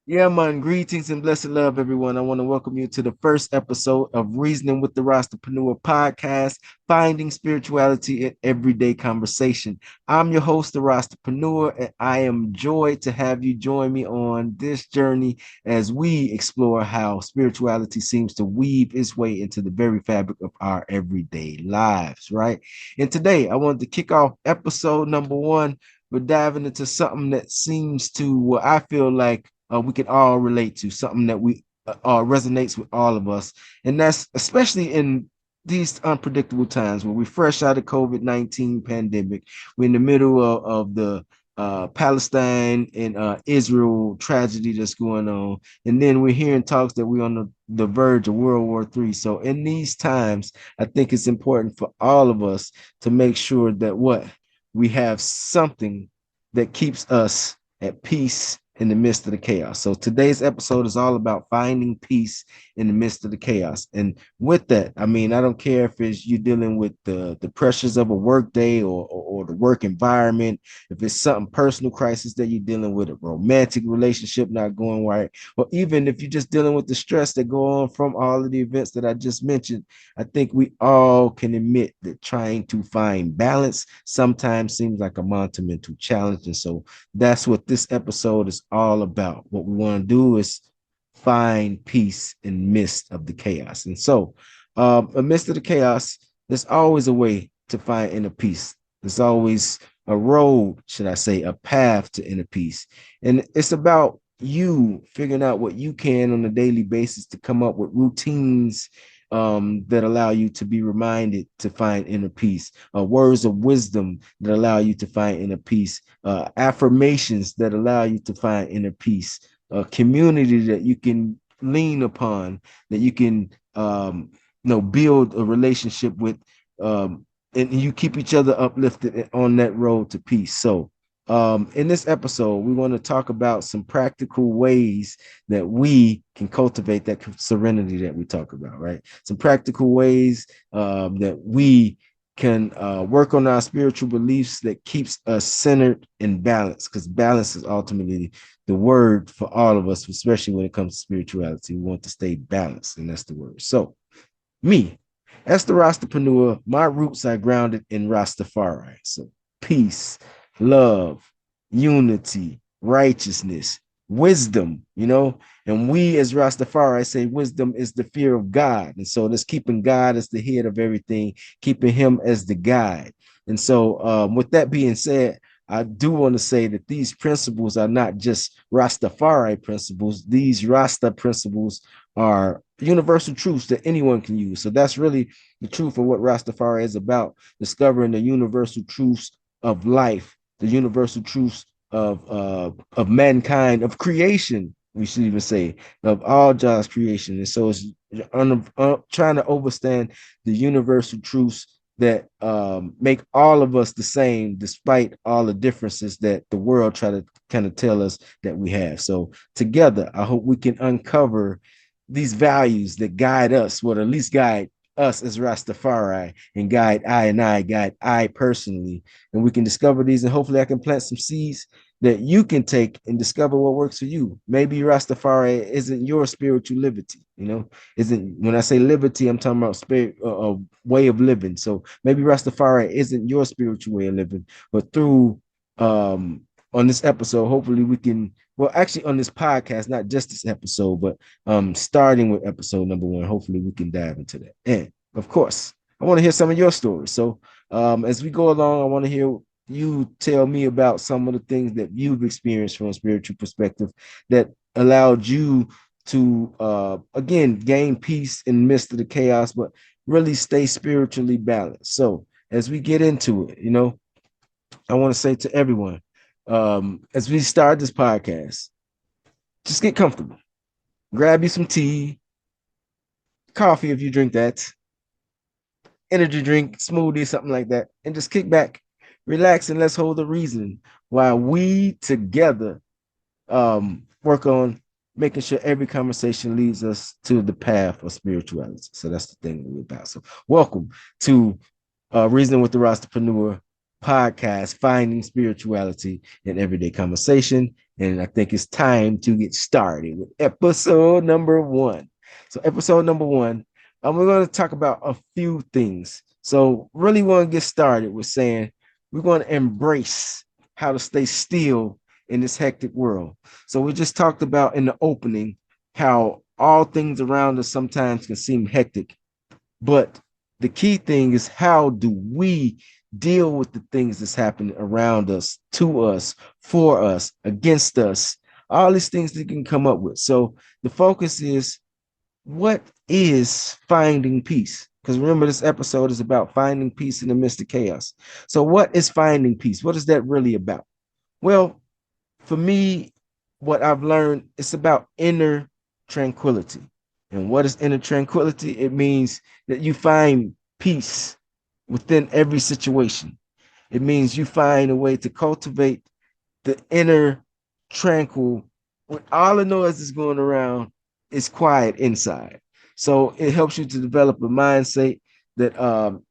Yeah, man. Greetings and blessed love, everyone. I want to welcome you to the first episode of Reasoning with the Rastapreneur podcast, finding spirituality in everyday conversation. I'm your host, the Rastapreneur, and I am joyed to have you join me on this journey as we explore how spirituality seems to weave its way into the very fabric of our everyday lives, right? And today, I wanted to kick off episode number one. We're diving into something that seems to, what I feel like, we can all relate to, something that we resonates with all of us. And that's especially in these unpredictable times where we're fresh out of COVID-19 pandemic. We're in the middle of the Palestine and Israel tragedy that's going on. And then we're hearing talks that we're on the verge of World War III. So in these times, I think it's important for all of us to make sure that we have something that keeps us at peace in the midst of the chaos. So today's episode is all about finding peace in the midst of the chaos. And with that, I mean, I don't care if it's you dealing with the pressures of a work day or the work environment, if it's something personal crisis that you're dealing with, a romantic relationship not going right, or even if you're just dealing with the stress that go on from all of the events that I just mentioned. I think we all can admit that trying to find balance sometimes seems like a monumental challenge. And so that's what this episode is all about. What we want to do is find peace in the midst of the chaos. And so, amidst of the chaos, there's always a way to find inner peace. There's always a road, should I say, a path to inner peace. And it's about you figuring out what you can on a daily basis to come up with routines that allow you to be reminded to find inner peace, words of wisdom that allow you to find inner peace, affirmations that allow you to find inner peace, a community that you can lean upon, that you can build a relationship with, and you keep each other uplifted on that road to peace. So in this episode, we want to talk about some practical ways that we can cultivate that serenity that we talk about, right? Some practical ways that we can work on our spiritual beliefs that keeps us centered and balanced, because balance is ultimately the word for all of us, especially when it comes to spirituality. We want to stay balanced, and that's the word. So, me, as the Rastapreneur, my roots are grounded in Rastafari. So, peace, love, unity, righteousness, wisdom, and we as Rastafari say wisdom is the fear of God. And so that's keeping God as the head of everything, keeping him as the guide. And so with that being said, I do want to say that these principles are not just Rastafari principles. These Rasta principles are universal truths that anyone can use. So that's really the truth of what Rastafari is about, discovering the universal truths of life, the universal truths of mankind, of creation, we should even say, of all God's creation. And so it's trying to understand the universal truths that make all of us the same, despite all the differences that the world try to kind of tell us that we have. So together, I hope we can uncover these values that guide us, or at least guide us as Rastafari, and guide I personally, and we can discover these, and hopefully I can plant some seeds that you can take and discover what works for you. Maybe Rastafari isn't your spiritual liberty, isn't, when I say liberty, I'm talking about spirit, way of living. So maybe Rastafari isn't your spiritual way of living, but through on this episode, hopefully we can, well, actually on this podcast, not just this episode, but starting with episode number one, hopefully we can dive into that. And of course, I want to hear some of your stories. So as we go along, I want to hear you tell me about some of the things that you've experienced from a spiritual perspective that allowed you to again gain peace in the midst of the chaos, but really stay spiritually balanced. So as we get into it, I want to say to everyone, as we start this podcast, just get comfortable. Grab you some tea, coffee if you drink that, energy drink, smoothie, something like that, and just kick back, relax, and let's hold the reasoning while we together work on making sure every conversation leads us to the path of spirituality. So that's the thing we're about. So welcome to Reasoning with the Rastapreneur podcast, finding spirituality in everyday conversation. And I think it's time to get started with episode number one. So, episode number one, we're going to talk about a few things. So, really want to get started with saying we're going to embrace how to stay still in this hectic world. So, we just talked about in the opening how all things around us sometimes can seem hectic, but the key thing is, how do we deal with the things that's happening around us, to us, for us, against us, all these things that can come up with. So the focus is, what is finding peace? Because remember, this episode is about finding peace in the midst of chaos. So what is finding peace? What is that really about? Well, for me, what I've learned, it's about inner tranquility. And what is inner tranquility? It means that you find peace within every situation. It means you find a way to cultivate the inner tranquil. When all the noise is going around, it's quiet inside. So it helps you to develop a mindset that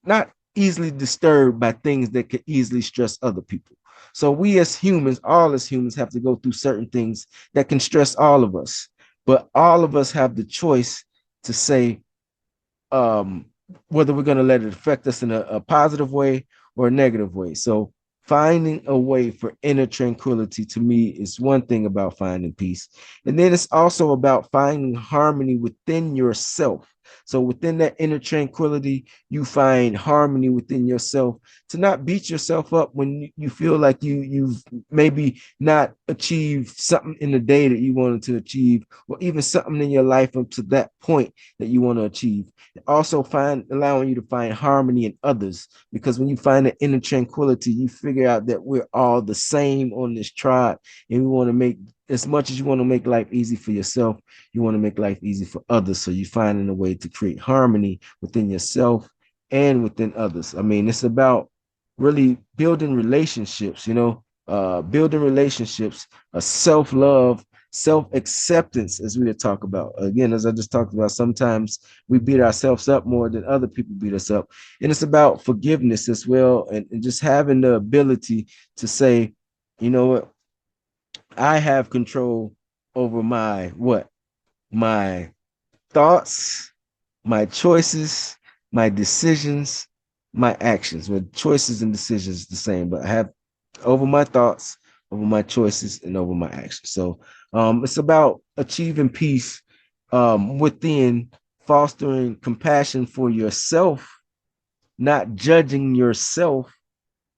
not easily disturbed by things that could easily stress other people. So we as humans, all as humans, have to go through certain things that can stress all of us. But all of us have the choice to say, um, whether we're going to let it affect us in a positive way or a negative way. So finding a way for inner tranquility, to me, is one thing about finding peace. And then it's also about finding harmony within yourself. So within that inner tranquility, you find harmony within yourself, to not beat yourself up when you feel like you've maybe not achieved something in the day that you wanted to achieve, or even something in your life up to that point that you want to achieve. Also allowing you to find harmony in others, because when you find the inner tranquility, you figure out that we're all the same on this tribe, and we want to make, as much as you want to make life easy for yourself, you want to make life easy for others. So you finding a way to create harmony within yourself and within others. I mean, it's about really building relationships, building relationships, a self-love, self-acceptance, as we talk about. Again, as I just talked about, sometimes we beat ourselves up more than other people beat us up. And it's about forgiveness as well, and just having the ability to say, you know what, I have control over my what? My thoughts, my choices, my decisions, my actions. Well, choices and decisions the same, but I have over my thoughts, over my choices, and over my actions. So it's about achieving peace within, fostering compassion for yourself, not judging yourself,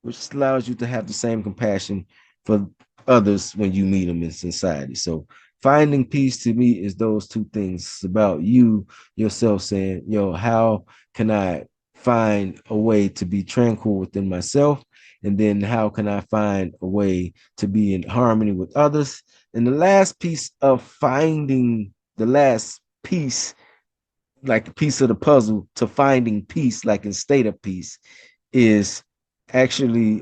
which allows you to have the same compassion for others when you meet them in society. So finding peace to me is those two things. It's about you yourself saying, how can I find a way to be tranquil within myself? And then how can I find a way to be in harmony with others? And the last piece of finding, the last piece, like a piece of the puzzle to finding peace, like in state of peace, is actually,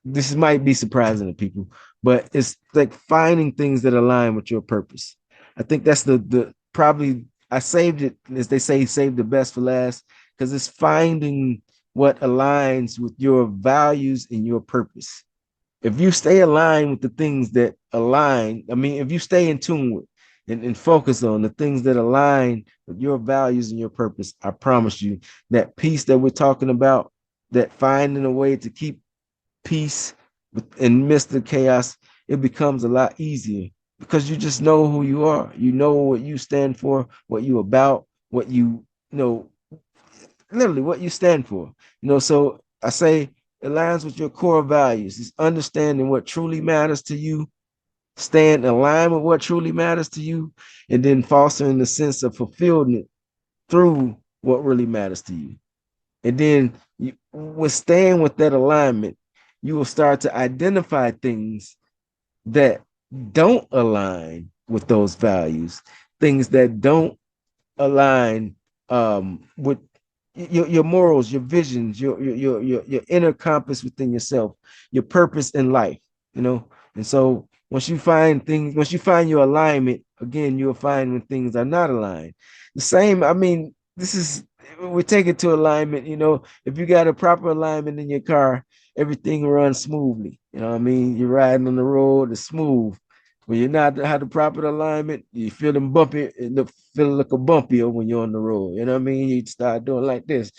this might be surprising to people, but it's like finding things that align with your purpose. I think that's the probably, I saved it, as they say, save the best for last, because it's finding what aligns with your values and your purpose. If you stay aligned with the things that align, I mean, if you stay in tune with and focus on the things that align with your values and your purpose, I promise you that peace that we're talking about, that finding a way to keep peace in midst of chaos, it becomes a lot easier, because you just know who you are. You know what you stand for, what you about, what you know, literally what you stand for. So I say it aligns with your core values. It's understanding what truly matters to you, staying aligned with what truly matters to you, and then fostering the sense of fulfillment through what really matters to you. And then with staying with that alignment, you will start to identify things that don't align with those values, things that don't align with your morals, your visions, your inner compass within yourself, your purpose in life, you know. And so once you find your alignment, again, you'll find when things are not aligned. The same, I mean, this is, we take it to alignment, if you got a proper alignment in your car, everything runs smoothly. You know what I mean? You're riding on the road, it's smooth. When you're not have the proper alignment, you feel them bumpy, it look feel like a bumpier when you're on the road. You know what I mean? You start doing like this,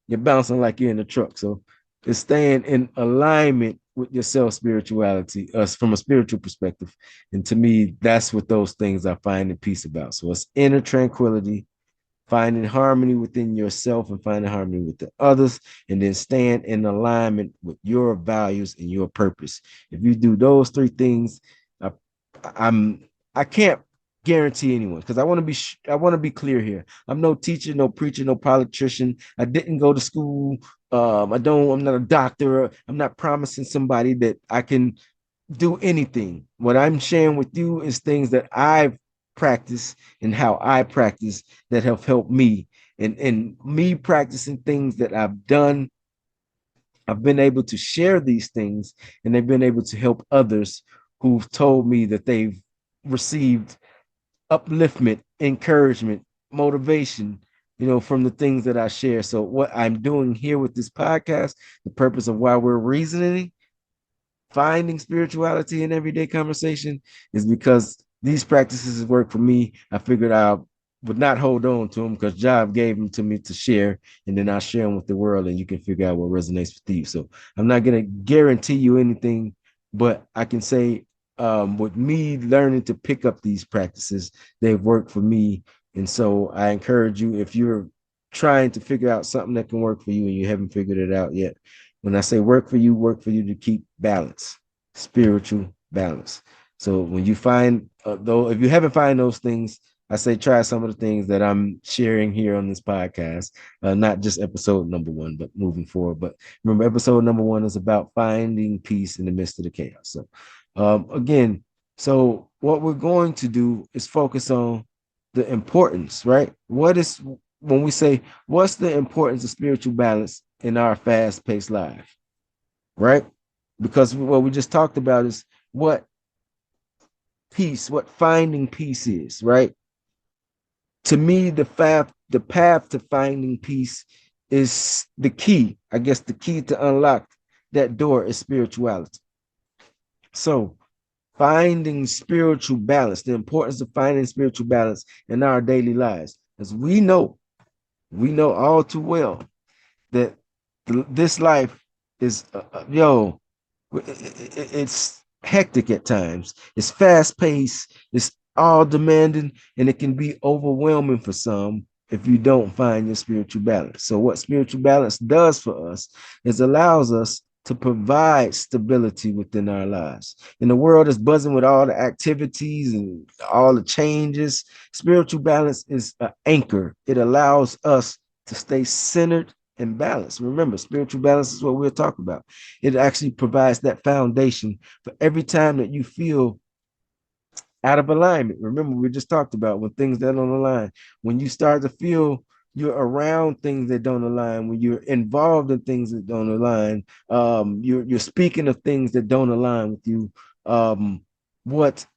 you're bouncing like you're in the truck. So it's staying in alignment with yourself spirituality, us from a spiritual perspective. And to me, that's what those things I find the peace about. So it's inner tranquility, finding harmony within yourself and finding harmony with the others, and then staying in alignment with your values and your purpose. If you do those three things, I, I'm I can't guarantee anyone, because I want to be clear here. I'm no teacher, no preacher, no politician. I didn't go to school. I'm not a doctor. I'm not promising somebody that I can do anything. What I'm sharing with you is things that I've practiced and how I practice that have helped me. And me practicing things that I've done, I've been able to share these things, and they've been able to help others who've told me that they've received upliftment, encouragement, motivation, from the things that I share. So what I'm doing here with this podcast, the purpose of why we're reasoning, finding spirituality in everyday conversation, is because these practices work for me. I figured I would not hold on to them because Job gave them to me to share, and then I'll share them with the world, and you can figure out what resonates with you. So I'm not going to guarantee you anything, but I can say, with me learning to pick up these practices, they've worked for me. And so I encourage you, if you're trying to figure out something that can work for you and you haven't figured it out yet, when I say work for you to keep balance, spiritual balance. So when you find, though, if you haven't find those things, I say try some of the things that I'm sharing here on this podcast, not just episode number one, but moving forward. But remember, episode number one is about finding peace in the midst of the chaos. So, again, so what we're going to do is focus on the importance, right? What is, when we say, what's the importance of spiritual balance in our fast-paced life, right? Because what we just talked about is what peace, what finding peace is, right? To me, the path to finding peace is the key. I guess the key to unlock that door is spirituality. So finding spiritual balance, the importance of finding spiritual balance in our daily lives, as we know all too well that this life is, it's hectic at times. It's fast paced. It's all demanding, and it can be overwhelming for some if you don't find your spiritual balance. So, what spiritual balance does for us is allows us to provide stability within our lives. In a world that's buzzing with all the activities and all the changes, spiritual balance is an anchor. It allows us to stay centered and balanced. Remember, spiritual balance is what we're talking about. It actually provides that foundation for every time that you feel out of alignment. Remember, we just talked about when things that don't align, when you start to feel you're around things that don't align, when you're involved in things that don't align, you're speaking of things that don't align with you. What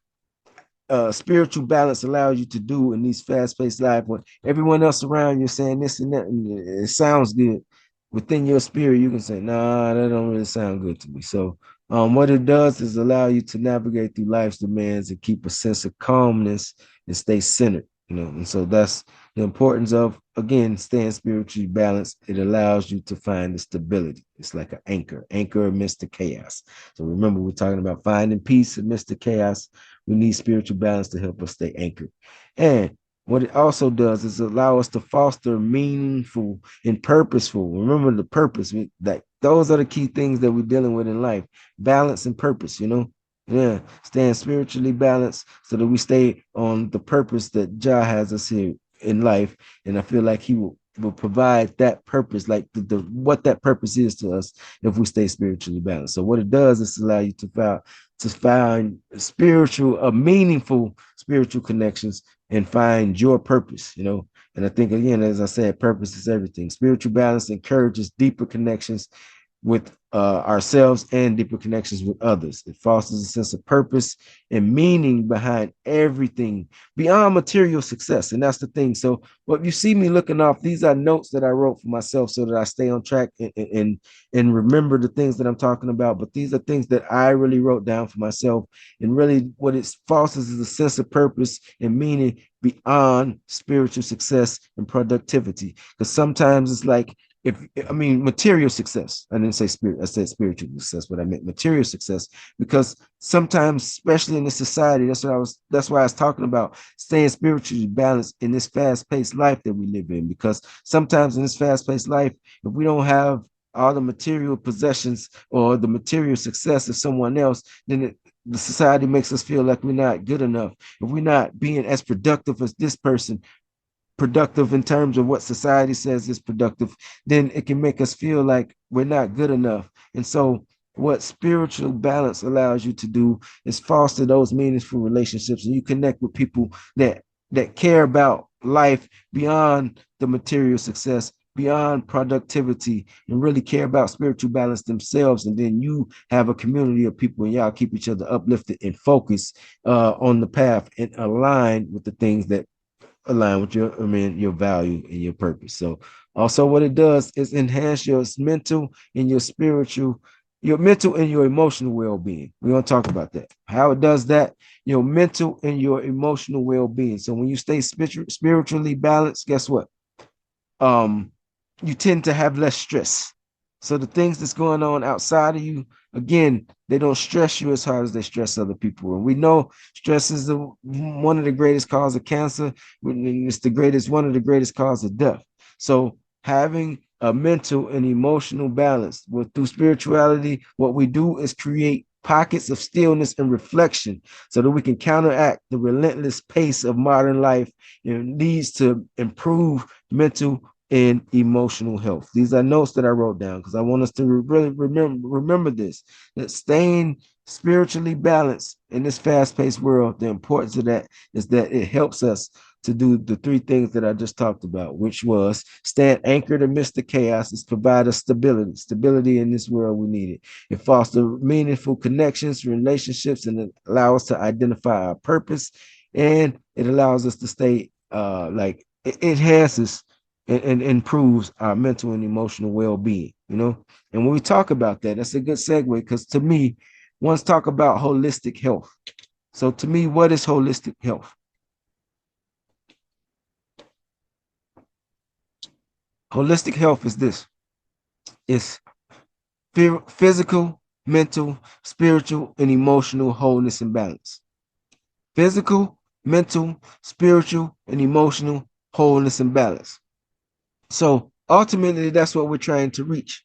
spiritual balance allows you to do in these fast-paced life, when everyone else around you saying this and that, and it sounds good, within your spirit you can say, nah, that don't really sound good to me. So what it does is allow you to navigate through life's demands and keep a sense of calmness and stay centered. And so that's the importance of, again, staying spiritually balanced. It allows you to find the stability. It's like an anchor amidst the chaos. So remember, we're talking about finding peace amidst the chaos. We need spiritual balance to help us stay anchored. And what it also does is allow us to foster meaningful and purposeful. Remember the purpose. That those are the key things that we're dealing with in life: balance and purpose. Yeah, staying spiritually balanced so that we stay on the purpose that Jah has us here in life. And I feel like he will provide that purpose, like the what that purpose is to us, if we stay spiritually balanced. So what it does is allow you to find spiritual, meaningful spiritual connections and find your purpose. And I think, again, as I said, purpose is everything. Spiritual balance encourages deeper connections with ourselves and deeper connections with others. It fosters a sense of purpose and meaning behind everything beyond material success. And that's the thing. So, what you see me looking off, these are notes that I wrote for myself so that I stay on track and remember the things that I'm talking about. But these are things that I really wrote down for myself. And really, what it fosters is a sense of purpose and meaning beyond spiritual success and productivity. Because sometimes it's like, if I mean material success, I didn't say spirit, I said spiritual success, but I meant material success, because sometimes, especially in this society, that's why I was talking about staying spiritually balanced in this fast-paced life that we live in. Because sometimes in this fast-paced life, if we don't have all the material possessions or the material success of someone else, then the society makes us feel like we're not good enough. If we're not being as productive as this person, productive in terms of what society says is productive, then it can make us feel like we're not good enough. And so, what spiritual balance allows you to do is foster those meaningful relationships, and you connect with people that care about life beyond the material success, beyond productivity, and really care about spiritual balance themselves. And then you have a community of people, and y'all keep each other uplifted and focused on the path and aligned with the things that align with your, I mean, your value and your purpose. So also what it does is enhance your mental and your mental and your emotional well-being. We're going to talk about that. How it does that, your mental and your emotional well-being. So when you stay spiritually balanced, guess what? um, you tend to have less stress. So the things that's going on outside of you, again, they don't stress you as hard as they stress other people. And we know stress is one of the greatest cause of cancer. It's one of the greatest cause of death. So having a mental and emotional balance, through spirituality, what we do is create pockets of stillness and reflection so that we can counteract the relentless pace of modern life, and leads to improve mental and emotional health. These are notes that I wrote down because I want us to really remember this, that staying spiritually balanced in this fast-paced world, the importance of that is that it helps us to do the three things that I just talked about, which was stand anchored amidst the chaos, is provide us stability in this world. We need it. It fosters meaningful connections, relationships, and it allows us to identify our purpose, and it allows us to stay like it enhances and improves our mental and emotional well-being, you know. And when we talk about that, that's a good segue, because to me, once talk about holistic health. So to me, what is holistic health? Holistic health is this: it's physical, mental, spiritual, and emotional wholeness and balance. Physical, mental, spiritual, and emotional wholeness and balance. So ultimately, that's what we're trying to reach.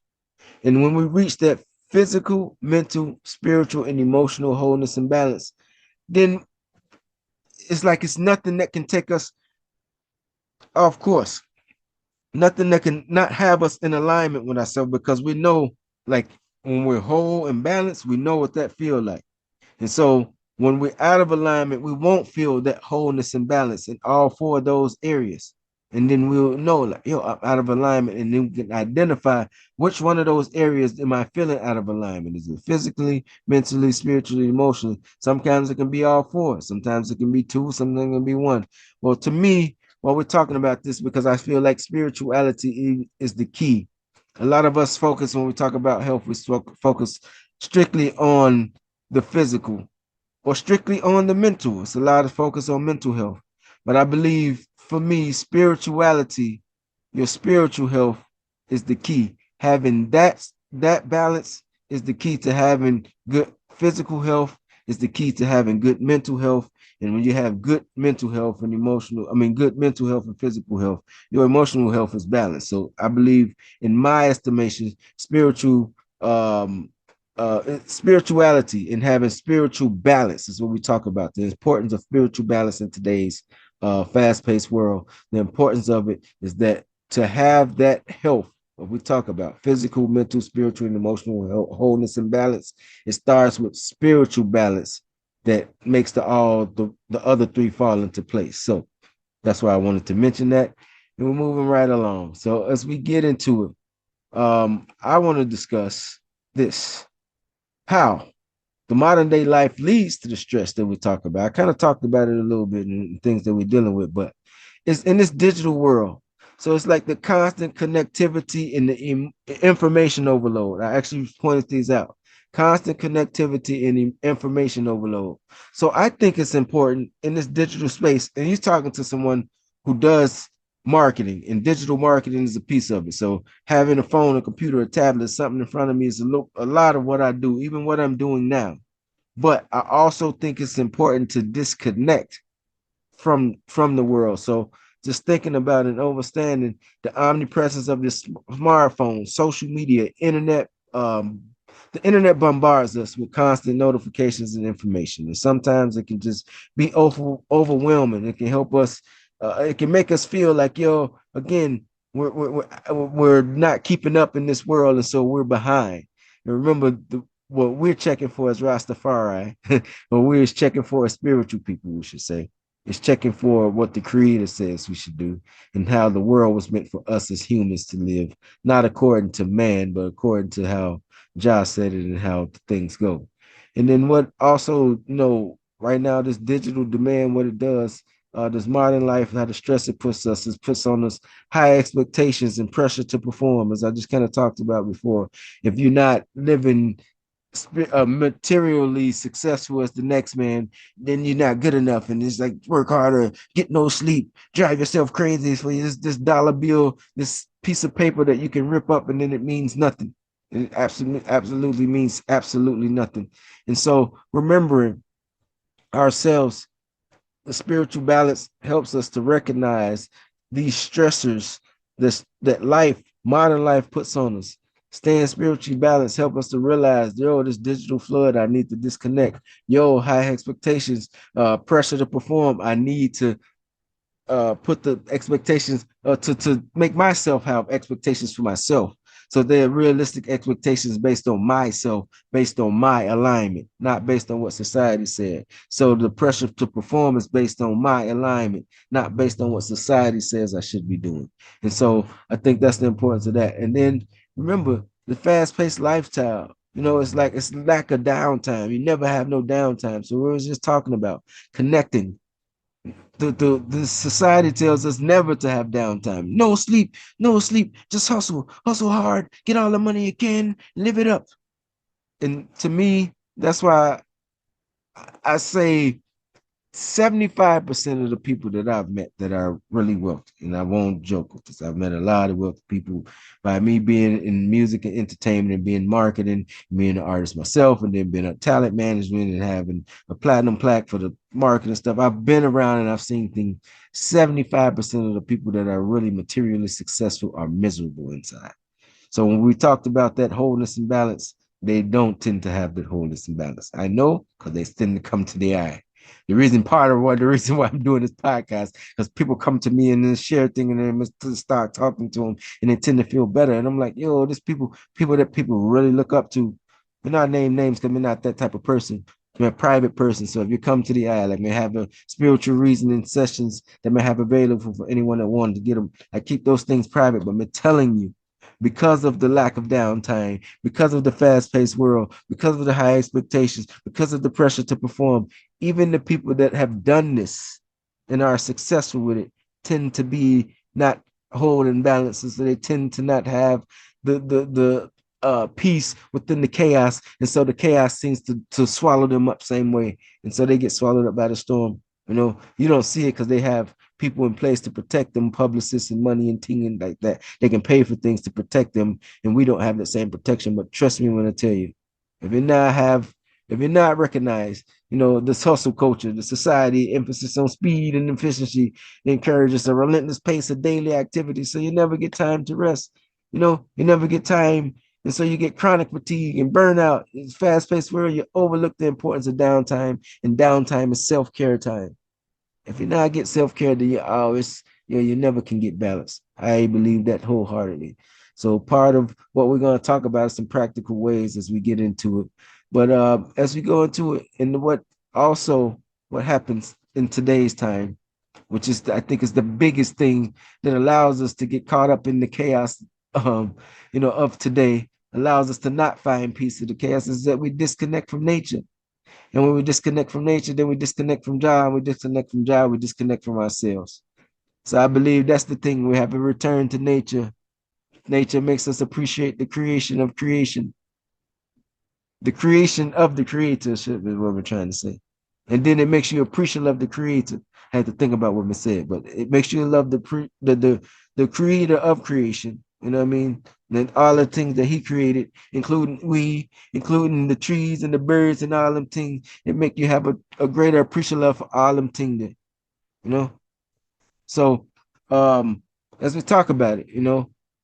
And when we reach that physical, mental, spiritual, and emotional wholeness and balance, then it's like it's nothing that can take us off course, nothing that can not have us in alignment with ourselves, because we know, like, when we're whole and balanced, we know what that feels like. And so when we're out of alignment, we won't feel that wholeness and balance in all four of those areas. And then we'll know, like, yo, I'm out of alignment. And then we can identify which one of those areas am I feeling out of alignment. Is it physically, mentally, spiritually, emotionally? Sometimes it can be all four. Sometimes it can be two. Sometimes it can be one. Well, to me, while we're talking about this, because I feel like spirituality is the key. A lot of us focus, when we talk about health, we focus strictly on the physical or strictly on the mental. It's a lot of focus on mental health. But I believe, for me, spirituality, your spiritual health, is the key. Having that balance is the key to having good physical health, is the key to having good mental health. And when you have good mental health and good mental health and physical health, your emotional health is balanced. So I believe, in my estimation, spirituality and having spiritual balance is what we talk about. The importance of spiritual balance in today's fast-paced world. The importance of it is that to have that health, what we talk about, physical, mental, spiritual, and emotional wholeness and balance, it starts with spiritual balance that makes the other three fall into place. So that's why I wanted to mention that. And we're moving right along. So as we get into it, I want to discuss this. How the modern day life leads to the stress that we talk about. I kind of talked about it a little bit in things that we're dealing with, but it's in this digital world. So it's like the constant connectivity and the information overload. I actually pointed these out. Constant connectivity and information overload. So I think it's important in this digital space, and he's talking to someone who does marketing, and digital marketing is a piece of it. So having a phone, a computer, a tablet, something in front of me is a lot of what I do, even what I'm doing now. But I also think it's important to disconnect from the world. So just thinking about and understanding the omnipresence of this smartphone, social media, internet. The internet bombards us with constant notifications and information, and sometimes it can just be overwhelming. It can help us. It can make us feel like, yo, again, we're not keeping up in this world, and so we're behind. And remember, what we're checking for is Rastafari. What we're checking for is spiritual people, we should say. It's checking for what the creator says we should do and how the world was meant for us as humans to live, not according to man, but according to how Josh said it and how things go. And then what also, right now, this digital demand, what it does, this modern life, how the stress it puts us, it puts on us high expectations and pressure to perform, as I just kind of talked about before. If you're not living materially successful as the next man, then you're not good enough. And it's like work harder, get no sleep, drive yourself crazy for this dollar bill, this piece of paper that you can rip up, and then it means nothing. It absolutely means absolutely nothing. And so remembering ourselves, the spiritual balance helps us to recognize these stressors that modern life puts on us. Staying spiritually balanced help us to realize, yo, this digital flood, I need to disconnect. Yo, high expectations, pressure to perform, I need to put the expectations to make myself have expectations for myself. So they're realistic expectations based on myself, based on my alignment, not based on what society said. So the pressure to perform is based on my alignment, not based on what society says I should be doing. And so I think that's the importance of that. And then remember the fast-paced lifestyle. It's like it's lack of downtime. You never have no downtime. So we were just talking about connecting, the society tells us never to have downtime. No sleep, no sleep. Just hustle hard, get all the money you can, live it up. And to me, that's why I say 75% of the people that I've met that are really wealthy, and I won't joke with this, I've met a lot of wealthy people by me being in music and entertainment and being marketing, being an artist myself, and then being a talent management and having a platinum plaque for the marketing stuff. I've been around and I've seen things. 75% of the people that are really materially successful are miserable inside. So when we talked about that wholeness and balance, they don't tend to have that wholeness and balance. I know because they tend to come to the eye. The reason why I'm doing this podcast, because people come to me and then share things and then start talking to them and they tend to feel better. And I'm like, yo, this people that people really look up to. We're not name names because we're not that type of person. We're a private person. So if you come to the eye, like may have a spiritual reasoning sessions that may have available for anyone that wanted to get them. I keep those things private, but I'm telling you, because of the lack of downtime, because of the fast-paced world, because of the high expectations, because of the pressure to perform, even the people that have done this and are successful with it tend to be not holding balances. So they tend to not have the peace within the chaos. And so the chaos seems to swallow them up same way. And so they get swallowed up by the storm. You don't see it because they have people in place to protect them, publicists and money and things like that. They can pay for things to protect them, and we don't have the same protection. But trust me when I tell you, if you're not recognized, this hustle culture, the society emphasis on speed and efficiency encourages a relentless pace of daily activity. So you never get time to rest. You never get time. And so you get chronic fatigue and burnout. It's fast-paced world. You overlook the importance of downtime, and downtime is self-care time. If you not get self-care, then you always, you never can get balance. I believe that wholeheartedly. So part of what we're going to talk about is some practical ways as we get into it. But as we go into it, and what happens in today's time, which is I think is the biggest thing that allows us to get caught up in the chaos, of today. allows us to not find peace in the chaos is that we disconnect from nature. And when we disconnect from nature, then we disconnect from God. We disconnect from God, we disconnect from ourselves. So I believe that's the thing. We have to return to nature. Nature makes us appreciate the creation of creation, the creation of the creatorship is what we're trying to say. And then it makes you appreciative of the creator. I had to think about what we said, but it makes you love the creator of creation. You know what I mean? And all the things that he created, including the trees and the birds and all them things, it make you have a greater appreciation love for all them things that, you know. So, as we talk about it,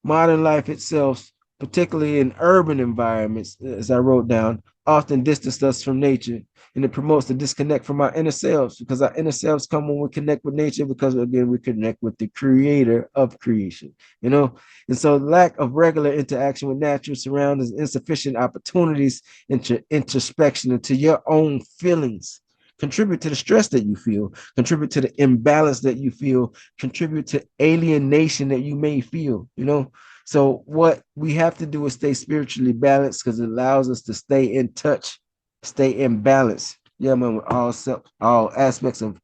modern life itself, particularly in urban environments, as I wrote down, often distance us from nature, and it promotes the disconnect from our inner selves because our inner selves come when we connect with nature because again we connect with the creator of creation, and so lack of regular interaction with natural surroundings, insufficient opportunities into introspection into your own feelings contribute to the stress that you feel, contribute to the imbalance that you feel, contribute to alienation that you may feel. So what we have to do is stay spiritually balanced because it allows us to stay in touch, stay in balance. Yeah, man, with all aspects of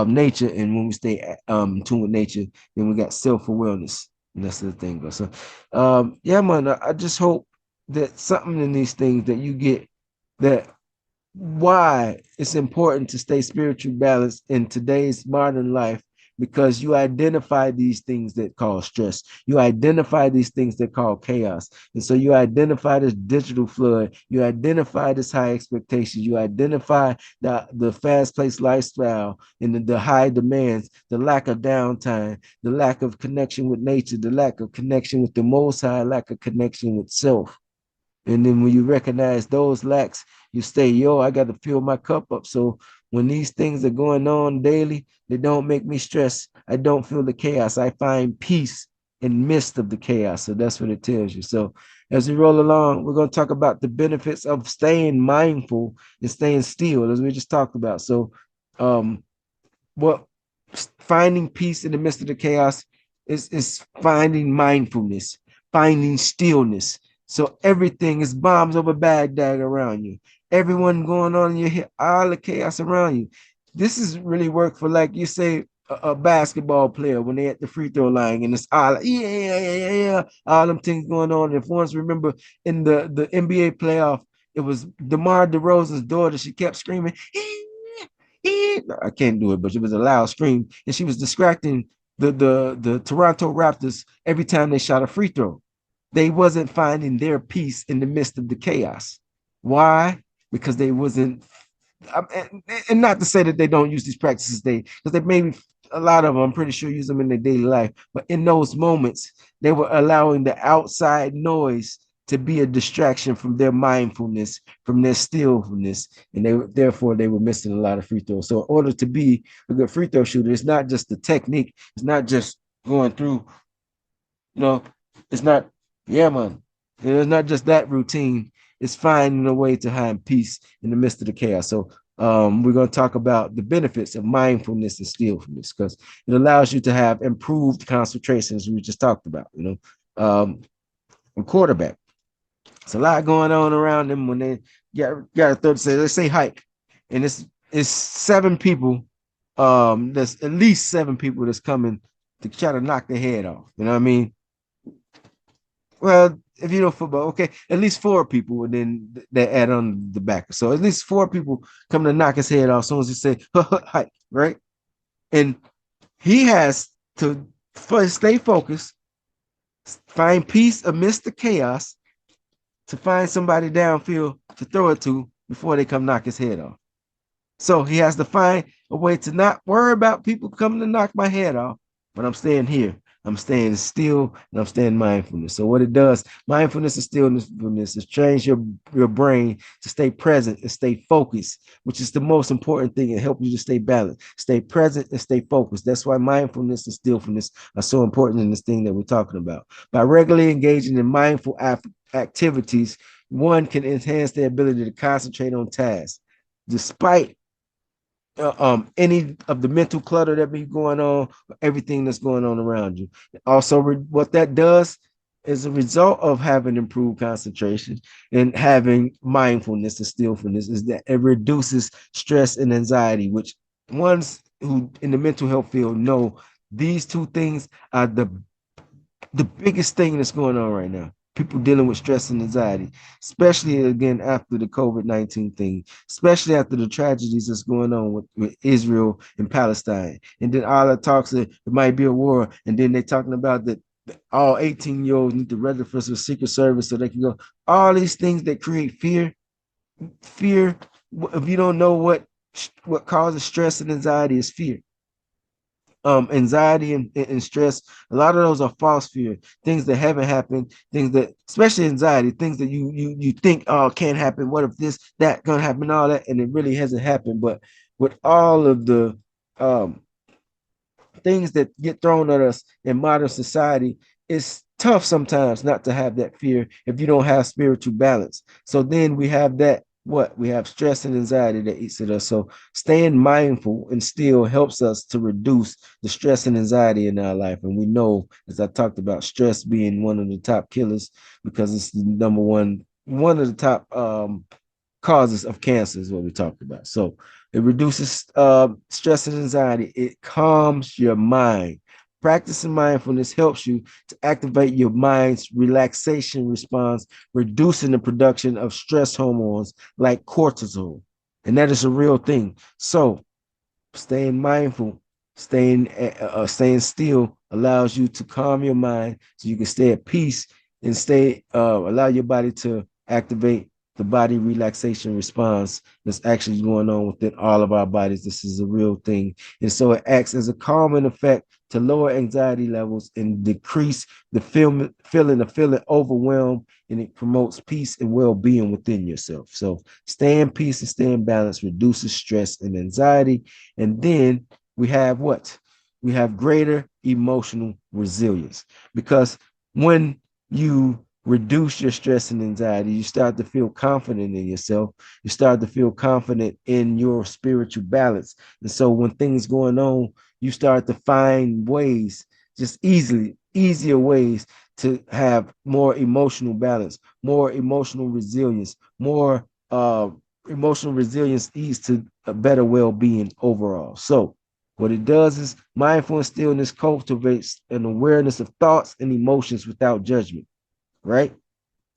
nature, and when we stay in tune with nature, then we got self-awareness. And that's the thing. So yeah, man, I just hope that something in these things that you get that why it's important to stay spiritually balanced in today's modern life because you identify these things that cause stress. You identify these things that cause chaos. And so you identify this digital flood. You identify this high expectations. You identify the fast-paced lifestyle and the high demands, the lack of downtime, the lack of connection with nature, the lack of connection with the Most High, lack of connection with self. And then when you recognize those lacks, you say, yo, I got to fill my cup up. So when these things are going on daily, they don't make me stress. I don't feel the chaos. I find peace in midst of the chaos. So that's what it tells you. So as we roll along, we're going to talk about the benefits of staying mindful and staying still, as we just talked about. So um, what finding peace in the midst of the chaos is finding mindfulness, finding stillness. So everything is bombs over Baghdad around you. Everyone going on in your head, all the chaos around you. This is really work for, like you say, a basketball player when they at the free throw line and it's all like, yeah, all them things going on. If once remember in the NBA playoff, it was DeMar DeRozan's daughter. She kept screaming, I can't do it, but it was a loud scream, and she was distracting the Toronto Raptors every time they shot a free throw. They wasn't finding their peace in the midst of the chaos. Why? Because they wasn't, and not to say that they don't use these practices, because they maybe a lot of them, I'm pretty sure, use them in their daily life. But in those moments, they were allowing the outside noise to be a distraction from their mindfulness, from their stillness, and therefore they were missing a lot of free throws. So in order to be a good free throw shooter, it's not just the technique, it's not just going through, you know, it's not, yeah, man. It's not just that routine. It's finding a way to find peace in the midst of the chaos. So we're going to talk about the benefits of mindfulness and stillness because it allows you to have improved concentration, as we just talked about. A quarterback. It's a lot going on around them when they got a third. Say let's say hike, and it's seven people. There's at least seven people that's coming to try to knock their head off. You know what I mean? Well, if you know football, okay, at least four people, and then they add on the back. So at least four people come to knock his head off as soon as you say hike, right? And he has to first stay focused, find peace amidst the chaos, to find somebody downfield to throw it to before they come knock his head off. So he has to find a way to not worry about people coming to knock my head off, but I'm staying here. I'm staying still and I'm staying mindfulness. So what it does, mindfulness and stillness is trains your brain to stay present and stay focused, which is the most important thing and help you to stay balanced, stay present and stay focused. That's why mindfulness and stillness are so important in this thing that we're talking about. By regularly engaging in mindful activities, one can enhance their ability to concentrate on tasks despite any of the mental clutter that be going on, everything that's going on around you. Also, what that does, as a result of having improved concentration and having mindfulness and stillfulness, is that it reduces stress and anxiety, which ones who in the mental health field know these two things are the biggest thing that's going on right now. People dealing with stress and anxiety, especially again after the COVID-19 thing, especially after the tragedies that's going on with Israel and Palestine. And then all the talks that it might be a war, and then they're talking about that all 18-year-olds need to register for Secret Service so they can go. All these things that create fear. If you don't know what causes stress and anxiety, is fear. Anxiety and stress, a lot of those are false fear, things that haven't happened, things that, especially anxiety, things that you think, oh, can't happen, what if this that gonna happen, all that, and it really hasn't happened. But with all of the um things that get thrown at us in modern society, it's tough sometimes not to have that fear if you don't have spiritual balance. So then we have that, what we have, stress and anxiety that eats at us. So staying mindful and still helps us to reduce the stress and anxiety in our life. And we know, as I talked about, stress being one of the top killers because it's the number one of the top causes of cancer is what we talked about. So it reduces stress and anxiety. It calms your mind. Practicing mindfulness helps you to activate your mind's relaxation response, reducing the production of stress hormones like cortisol. And that is a real thing. So staying mindful, staying still allows you to calm your mind so you can stay at peace and stay allow your body to activate the body relaxation response that's actually going on within all of our bodies. This is a real thing. And so it acts as a calming effect to lower anxiety levels and decrease the feeling overwhelmed, and it promotes peace and well-being within yourself. So stay in peace and stay in balance reduces stress and anxiety. And then we have what? We have greater emotional resilience, because when you reduce your stress and anxiety, you start to feel confident in yourself. You start to feel confident in your spiritual balance. And so when things going on, you start to find ways, just easier ways to have more emotional balance, more emotional resilience, more emotional resilience leads to a better well-being overall. So what it does is mindful and stillness cultivates an awareness of thoughts and emotions without judgment, right?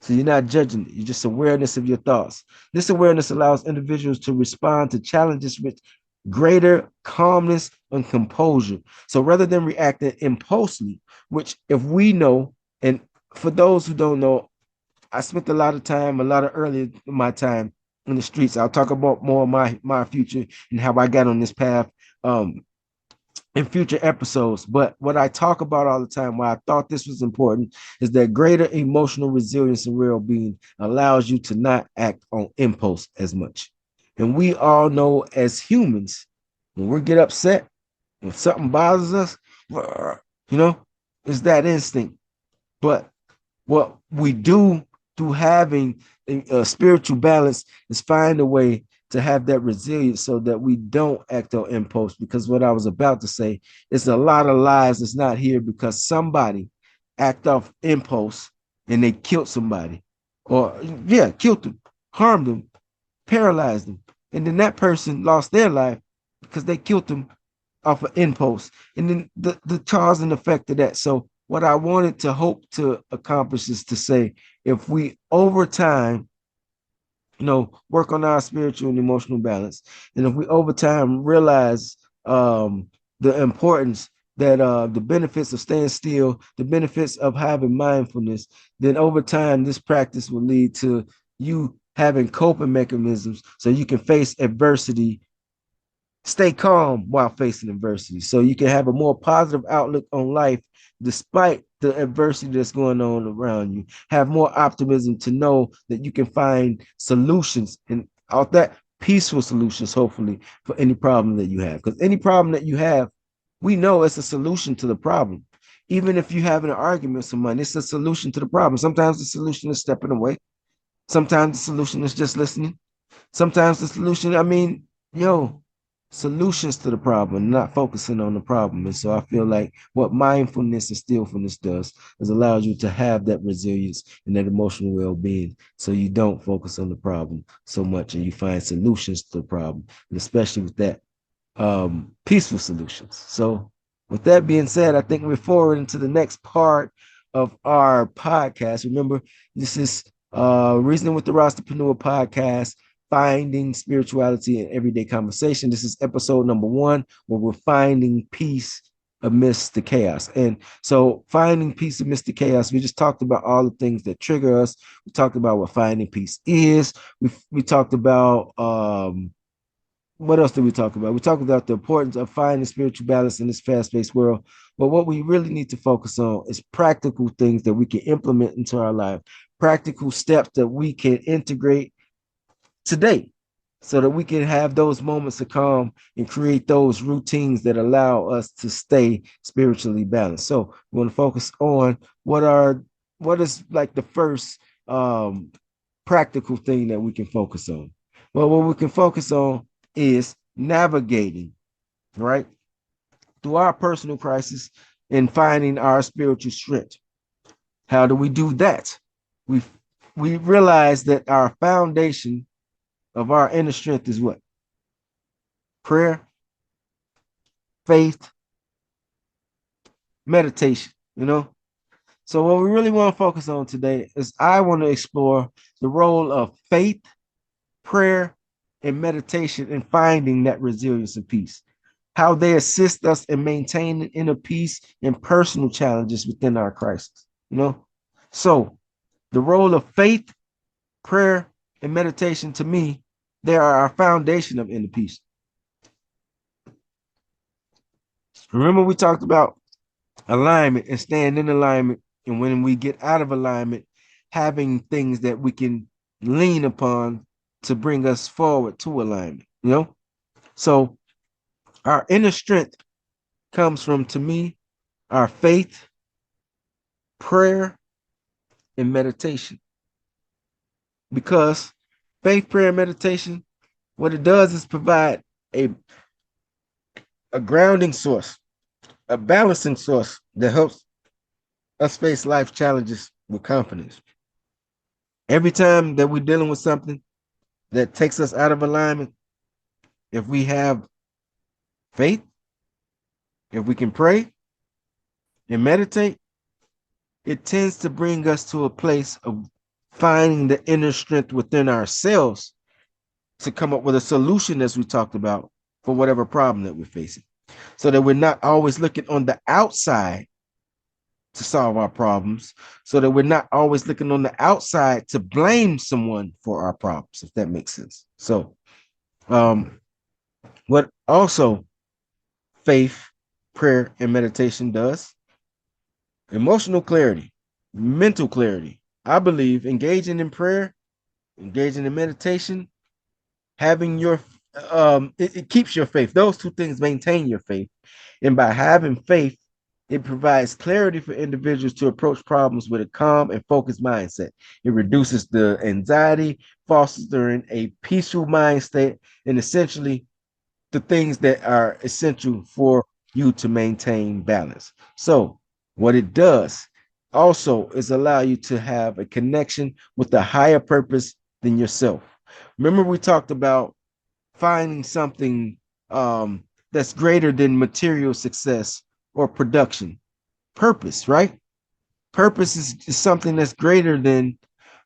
So you're not judging it, you're just awareness of your thoughts. This awareness allows individuals to respond to challenges with greater calmness and composure. So rather than reacting impulsively, which if we know, and for those who don't know, I spent a lot of time, a lot of early in my time in the streets. I'll talk about more of my future and how I got on this path in future episodes. But what I talk about all the time, why I thought this was important, is that greater emotional resilience and well-being allows you to not act on impulse as much. And we all know as humans, when we get upset, when something bothers us, you know, it's that instinct. But what we do through having a spiritual balance is find a way to have that resilience so that we don't act on impulse. Because what I was about to say is a lot of lives that's not here because somebody act off impulse and they killed somebody, or yeah, killed them, harmed them, paralyzed them, and then that person lost their life because they killed them off of impulse, and then the cause and effect of that. So what I wanted to hope to accomplish is to say, if we over time, work on our spiritual and emotional balance, and if we over time realize the importance that the benefits of staying still, the benefits of having mindfulness, then over time this practice will lead to you having coping mechanisms so you can face adversity, stay calm while facing adversity, so you can have a more positive outlook on life despite the adversity that's going on around you. Have more optimism to know that you can find solutions and all that, peaceful solutions, hopefully, for any problem that you have. Because any problem that you have, we know it's a solution to the problem. Even if you have an argument with someone, it's a solution to the problem. Sometimes the solution is stepping away. Sometimes the solution is just listening. Sometimes the solution, I mean, yo, solutions to the problem, not focusing on the problem. And so I feel like what mindfulness and stillfulness does is allows you to have that resilience and that emotional well-being, so you don't focus on the problem so much and you find solutions to the problem, and especially with that peaceful solutions. So, with that being said, I think we're forward into the next part of our podcast. Remember, this is Reasoning with the Rastapreneur podcast, finding spirituality in everyday conversation. This is episode number 1, where we're finding peace amidst the chaos. And so, finding peace amidst the chaos, we just talked about all the things that trigger us. We talked about what finding peace is. We talked about what else did we talk about? We talked about the importance of finding spiritual balance in this fast-paced world. But what we really need to focus on is practical things that we can implement into our life, practical steps that we can integrate today, so that we can have those moments of calm and create those routines that allow us to stay spiritually balanced. So we want to focus on what is like the first practical thing that we can focus on. Well, what we can focus on is navigating, right, through our personal crisis and finding our spiritual strength. How do we do that? We we realize that our foundation of our inner strength is what? Prayer, faith, meditation, you know? So what we really want to focus on today is I want to explore the role of faith, prayer, and meditation in finding that resilience and peace, how they assist us in maintaining inner peace and personal challenges within our crisis. You know, so the role of faith, prayer, and meditation, to me, they are our foundation of inner peace. Remember, we talked about alignment and staying in alignment, and when we get out of alignment, having things that we can lean upon to bring us forward to alignment. You know, so our inner strength comes from, to me, our faith, prayer, and meditation. Because faith, prayer, and meditation, what it does is provide a, a grounding source, a balancing source that helps us face life challenges with confidence. Every time that we're dealing with something that takes us out of alignment, if we have faith, if we can pray and meditate, it tends to bring us to a place of finding the inner strength within ourselves to come up with a solution, as we talked about, for whatever problem that we're facing, so that we're not always looking on the outside to solve our problems, so that we're not always looking on the outside to blame someone for our problems, if that makes sense. So what also faith, prayer, and meditation does: emotional clarity, mental clarity. I believe engaging in prayer, engaging in meditation, having your it keeps your faith. Those two things maintain your faith. And by having faith, it provides clarity for individuals to approach problems with a calm and focused mindset. It reduces the anxiety, fostering a peaceful mind state, and essentially the things that are essential for you to maintain balance. So, what it does also is allow you to have a connection with a higher purpose than yourself. Remember, we talked about finding something that's greater than material success or production. Purpose, right? Purpose is something that's greater than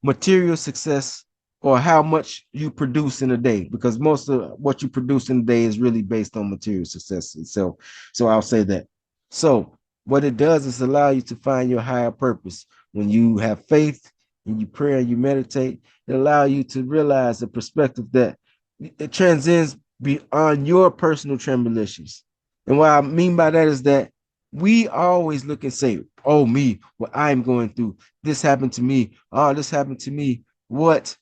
material success or how much you produce in a day, because most of what you produce in a day is really based on material success itself. So I'll say that. So what it does is allow you to find your higher purpose. When you have faith and you pray and you meditate, it allows you to realize a perspective that it transcends beyond your personal tribulations. And what I mean by that is that we always look and say, oh, me, what I'm going through, this happened to me, oh, this happened to me. What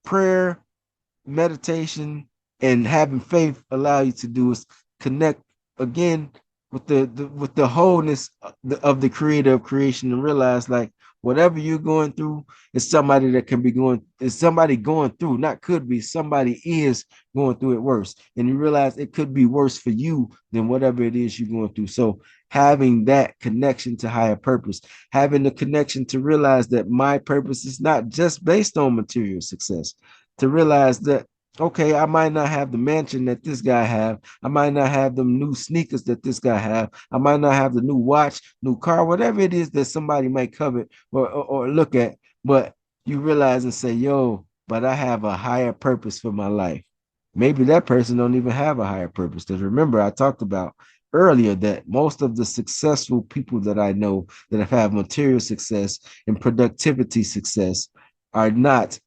prayer, meditation, and having faith allow you to do is connect again with the wholeness of the creator of creation, and realize, like, Whatever you're going through is somebody that can be going, is somebody going through, not could be, somebody is going through it worse. And you realize it could be worse for you than whatever it is you're going through. So having that connection to higher purpose, having the connection to realize that my purpose is not just based on material success, to realize that okay, I might not have the mansion that this guy have. I might not have the new sneakers that this guy have. I might not have the new watch, new car, whatever it is that somebody might covet or look at. But you realize and say, yo, but I have a higher purpose for my life. Maybe that person don't even have a higher purpose. Because remember, I talked about earlier that most of the successful people that I know that have had material success and productivity success are not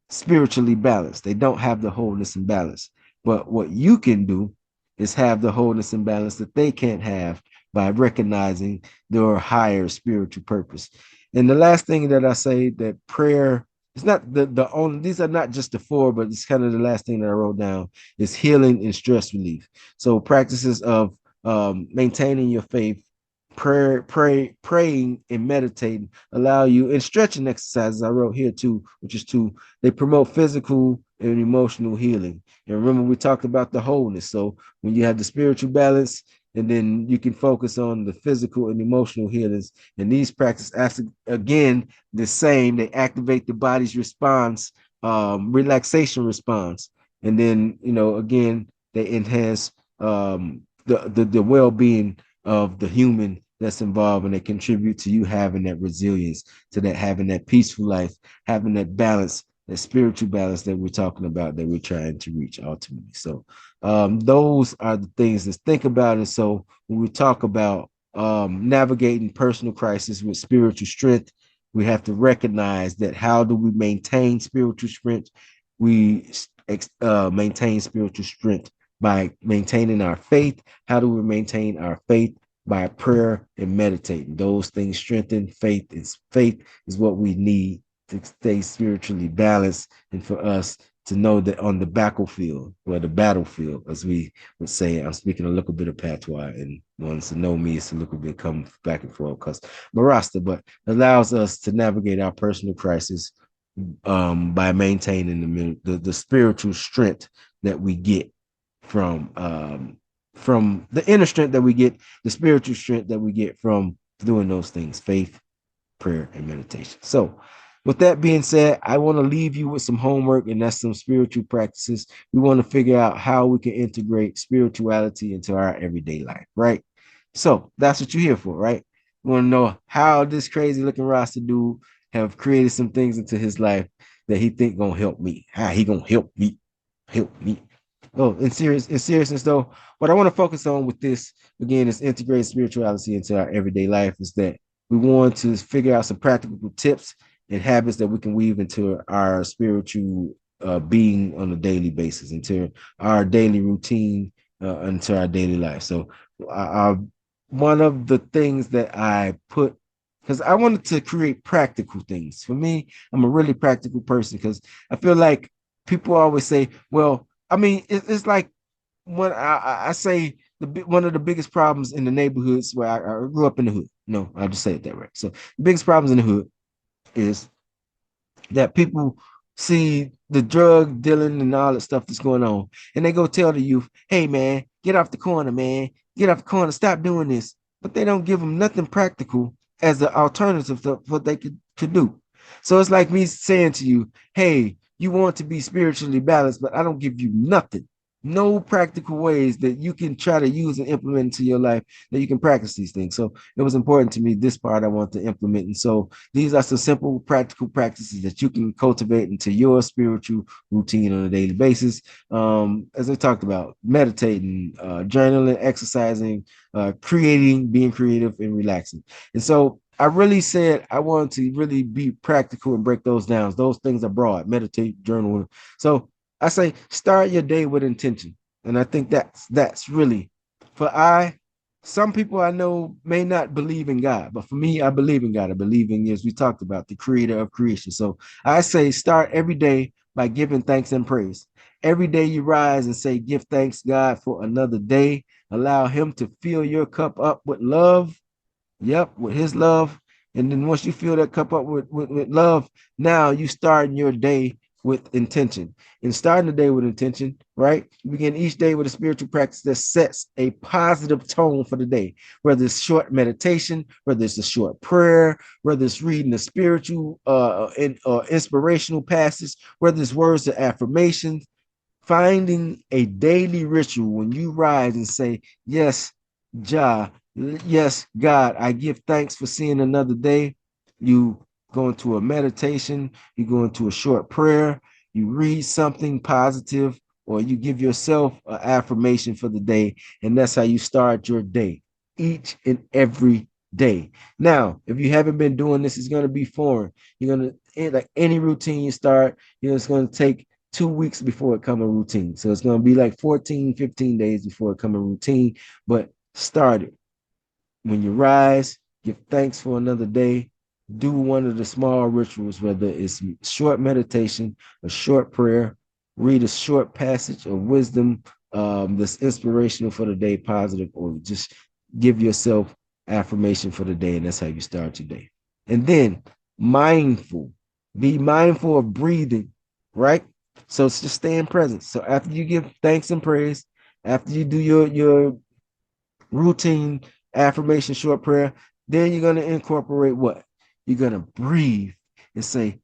spiritually balanced. They don't have the wholeness and balance. But what you can do is have the wholeness and balance that they can't have by recognizing their higher spiritual purpose. And the last thing that I say that prayer is not the only, these are not just the four, but it's kind of the last thing that I wrote down is healing and stress relief. So practices of maintaining your faith, praying and meditating allow you, and stretching exercises I wrote here too, which is two. They promote physical and emotional healing. And remember, we talked about the wholeness. So when you have the spiritual balance, and then you can focus on the physical and emotional healings. And these practices, again, the same. They activate the body's response, relaxation response, and then again, they enhance the well being of the human that's involved, and they contribute to you having that resilience, to that having that peaceful life, having that balance, that spiritual balance that we're talking about, that we're trying to reach ultimately. So those are the things to think about. And so when we talk about navigating personal crisis with spiritual strength, we have to recognize that how do we maintain spiritual strength? We maintain spiritual strength by maintaining our faith. How do we maintain our faith? By prayer and meditating. Those things strengthen faith. Is what we need to stay spiritually balanced, and for us to know that on the battlefield, or the battlefield, as we would say, I'm speaking a little bit of patois, and ones to know me is a little bit come back and forth because Marasta, but allows us to navigate our personal crisis by maintaining the spiritual strength that we get from the inner strength that we get, the spiritual strength that we get from doing those things, faith, prayer, and meditation. So with that being said, I want to leave you with some homework, and that's some spiritual practices. We want to figure out how we can integrate spirituality into our everyday life, right? So that's what you're here for, right? We want to know how this crazy looking Rasta dude have created some things into his life that he think gonna help me. How he gonna help me. Oh, in seriousness though, what I want to focus on with this again is integrate spirituality into our everyday life. Is that we want to figure out some practical tips and habits that we can weave into our spiritual being on a daily basis, into our daily routine, into our daily life. So, one of the things that I put, because I wanted to create practical things. For me, I'm a really practical person because I feel like people always say, well, I mean, it's like when I say one of the biggest problems in the neighborhoods where I grew up in the hood. No, I'll just say it that way. So the biggest problems in the hood is that people see the drug dealing and all that stuff that's going on, and they go tell the youth, "Hey, man, get off the corner, man, get off the corner, stop doing this." But they don't give them nothing practical as the alternative to what they could do. So it's like me saying to you, "Hey, you want to be spiritually balanced, but I don't give you nothing." No practical ways that you can try to use and implement into your life that you can practice these things. So it was important to me, this part I want to implement. And so these are some simple practical practices that you can cultivate into your spiritual routine on a daily basis. As I talked about, meditating, journaling, exercising, creating, being creative, and relaxing. And so I really said I wanted to really be practical and break those down. Those things are broad: meditate, journal. So I say start your day with intention. And I think that's really for some people I know may not believe in God, but for me, I believe in God. I believe in, as we talked about, the creator of creation. So I say start every day by giving thanks and praise. Every day you rise and say, give thanks, God, for another day. Allow him to fill your cup up with love. Yep, with his love. And then once you fill that cup up with love, now you start your day with intention. And starting the day with intention, right? You begin each day with a spiritual practice that sets a positive tone for the day, whether it's short meditation, whether it's a short prayer, whether it's reading a spiritual inspirational passage, whether it's words of affirmations, finding a daily ritual when you rise and say, yes, Jah, yes, God, I give thanks for seeing another day. You go into a meditation, you go into a short prayer, you read something positive, or you give yourself an affirmation for the day. And that's how you start your day each and every day. Now, if you haven't been doing this, it's going to be foreign. You're going to, like any routine you start, it's going to take 2 weeks before it come a routine. So it's going to be like 14, 15 days before it come a routine, but start it. When you rise, give thanks for another day. Do one of the small rituals, whether it's short meditation, a short prayer, read a short passage of wisdom that's inspirational for the day, positive, or just give yourself affirmation for the day. And that's how you start your day. And then mindful, be mindful of breathing, right? So it's just staying present. So after you give thanks and praise, after you do your routine affirmation short prayer, then you're going to incorporate what? You're going to breathe and say,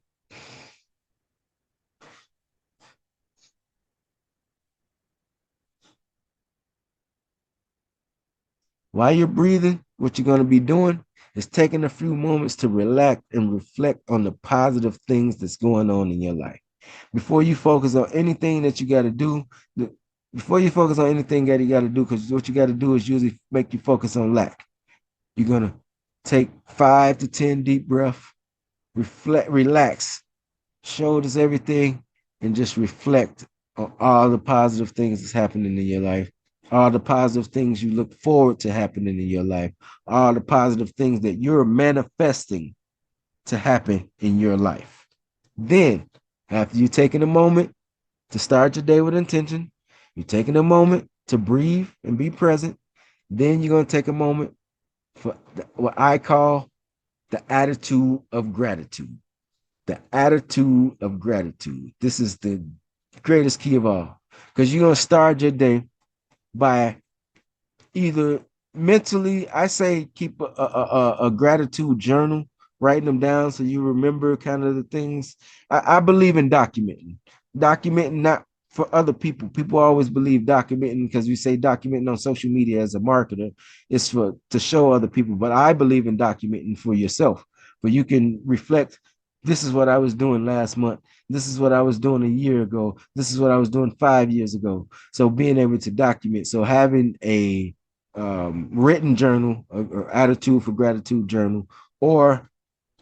while you're breathing, what you're going to be doing is taking a few moments to relax and reflect on the positive things that's going on in your life. Before you focus on anything that you got to do, before you focus on anything that you got to do, because what you got to do is usually make you focus on lack. You're going to take 5 to 10 deep breaths, reflect, relax, shoulders, everything, and just reflect on all the positive things that's happening in your life, all the positive things you look forward to happening in your life, all the positive things that you're manifesting to happen in your life. Then, after you've taken a moment to start your day with intention, you're taking a moment to breathe and be present, then you're going to take a moment for what I call the attitude of gratitude. The attitude of gratitude. This is the greatest key of all, because you're going to start your day by either mentally, I say keep a gratitude journal, writing them down so you remember kind of the things. I believe in documenting not for other people. People always believe documenting, because we say documenting on social media as a marketer is for to show other people, but I believe in documenting for yourself, where you can reflect. This is what I was doing last month. This is what I was doing a year ago. This is what I was doing 5 years ago. So being able to document, so having a written journal or attitude for gratitude journal, or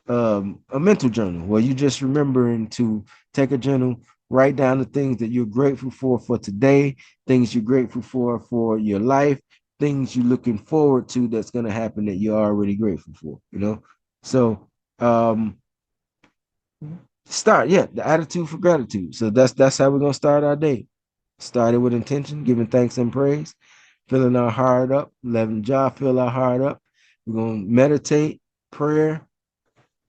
a mental journal where you just remembering to take a journal, write down the things that you're grateful for today, things you're grateful for your life, things you're looking forward to that's going to happen that you're already grateful for. So start, yeah, the attitude for gratitude. So that's how we're going to start our day. Started with intention, giving thanks and praise, filling our heart up, letting Jah fill our heart up. We're going to meditate, prayer,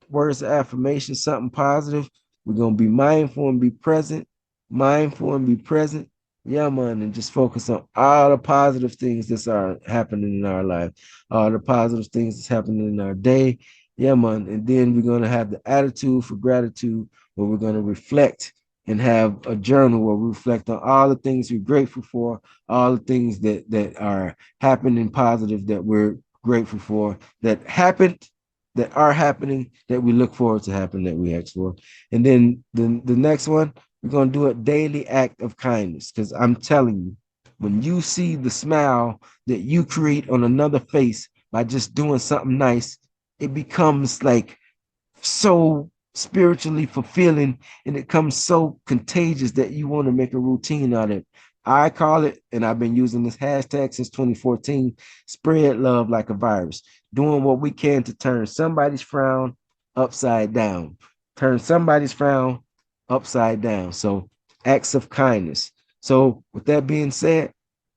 words of affirmation, something positive. We're going to be mindful and be present, mindful and be present. Yeah, man, and just focus on all the positive things that are happening in our life, all the positive things that's happening in our day. Yeah, man. And then we're going to have the attitude for gratitude, where we're going to reflect and have a journal where we reflect on all the things we're grateful for, all the things that are happening positive that we're grateful for, that happened, that are happening, that we look forward to happen, that we ask for. And then the next one, we're going to do a daily act of kindness, because I'm telling you, when you see the smile that you create on another face by just doing something nice, it becomes like so spiritually fulfilling, and it comes so contagious that you want to make a routine out of it. I call it, and I've been using this hashtag since 2014, spread love like a virus, doing what we can to turn somebody's frown upside down, turn somebody's frown upside down. So acts of kindness. So with that being said,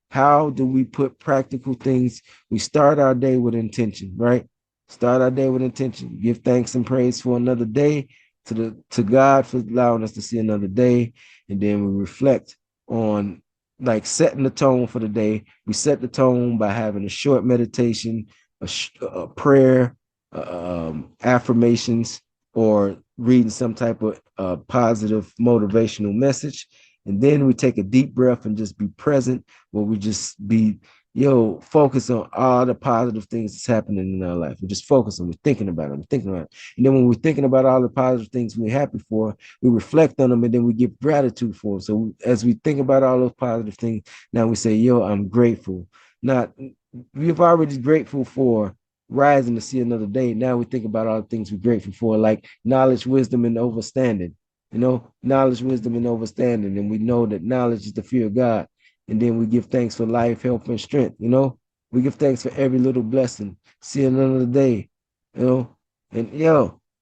how do we put practical things? We start our day with intention, right? Start our day with intention. Give thanks and praise for another day to God for allowing us to see another day. And then we reflect on like setting the tone for the day. We set the tone by having a short meditation, a prayer, affirmations, or reading some type of positive motivational message. And then we take a deep breath and just be present, where we just be focus on all the positive things that's happening in our life. We just focus on, we're thinking about them, thinking about it. And then when we're thinking about all the positive things we're happy for, we reflect on them and then we give gratitude for them. So as we think about all those positive things, now we say, I'm grateful. Not we've already grateful for rising to see another day. Now we think about all the things we're grateful for, like knowledge, wisdom, and understanding. Knowledge, wisdom, and understanding. And we know that knowledge is the fear of God. And then we give thanks for life, health, and strength. We give thanks for every little blessing. See another day, and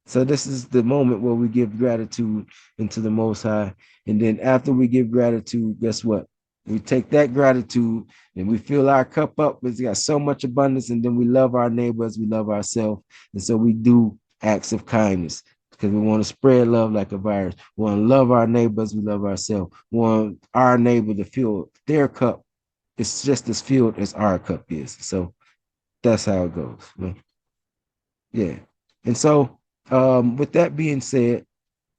so this is the moment where we give gratitude into the Most High. And then after we give gratitude, guess what? We take that gratitude and we fill our cup up. It's got so much abundance. And then we love our neighbors, we love ourselves. And so we do acts of kindness because we want to spread love like a virus. We want to love our neighbors, we love ourselves. We want our neighbor to fill their cup. It's just as filled as our cup is. So that's how it goes. Yeah. And so with that being said,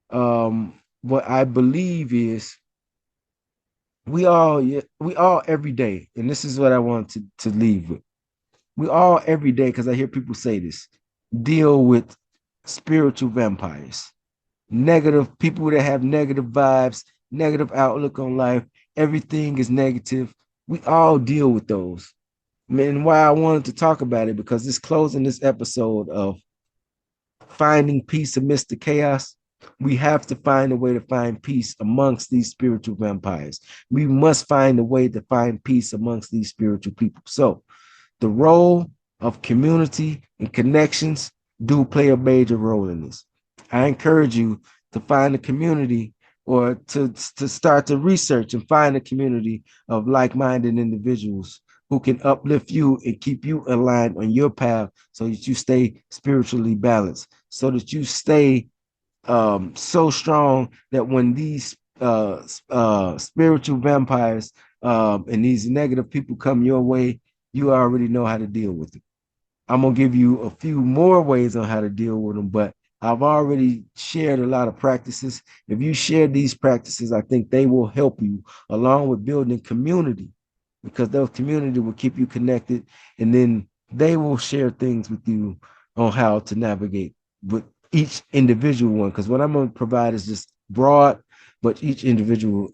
what I believe is we all every day, and this is what I want to leave with. We all every day, because I hear people say this, deal with spiritual vampires, negative people that have negative vibes, negative outlook on life. Everything is negative. We all deal with those. And why I wanted to talk about it, because this closing this episode of finding peace amidst the chaos, we have to find a way to find peace amongst these spiritual vampires. We must find a way to find peace amongst these spiritual people. So the role of community and connections do play a major role in this. I encourage you to find a community, or to start to research and find a community of like-minded individuals who can uplift you and keep you aligned on your path, so that you stay spiritually balanced, so that you stay so strong that when these spiritual vampires and these negative people come your way, you already know how to deal with it. I'm gonna give you a few more ways on how to deal with them, but I've already shared a lot of practices. If you share these practices, I think they will help you, along with building community, because those community will keep you connected, and then they will share things with you on how to navigate with each individual one. Because what I'm going to provide is just broad, but each individual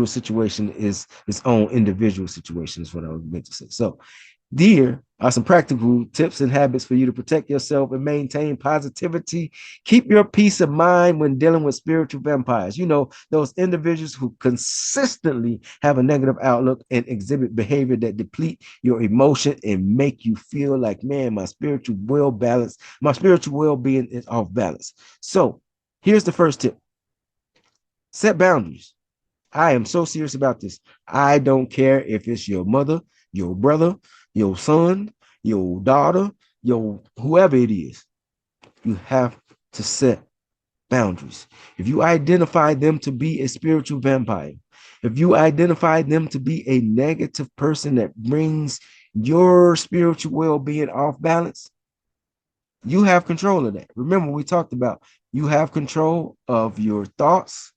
situation is its own individual situation, is what I was meant to say. So here are some practical tips and habits for you to protect yourself and maintain positivity. Keep your peace of mind when dealing with spiritual vampires. Those individuals who consistently have a negative outlook and exhibit behavior that deplete your emotion and make you feel like, man, my spiritual well-being is off balance. So here's the first tip. Set boundaries. I am so serious about this. I don't care if it's your mother, your brother, your son, your daughter, your whoever it is. You have to set boundaries. If you identify them to be a spiritual vampire, if you identify them to be a negative person that brings your spiritual well-being off balance, you have control of that. Remember, we talked about you have control of your thoughts,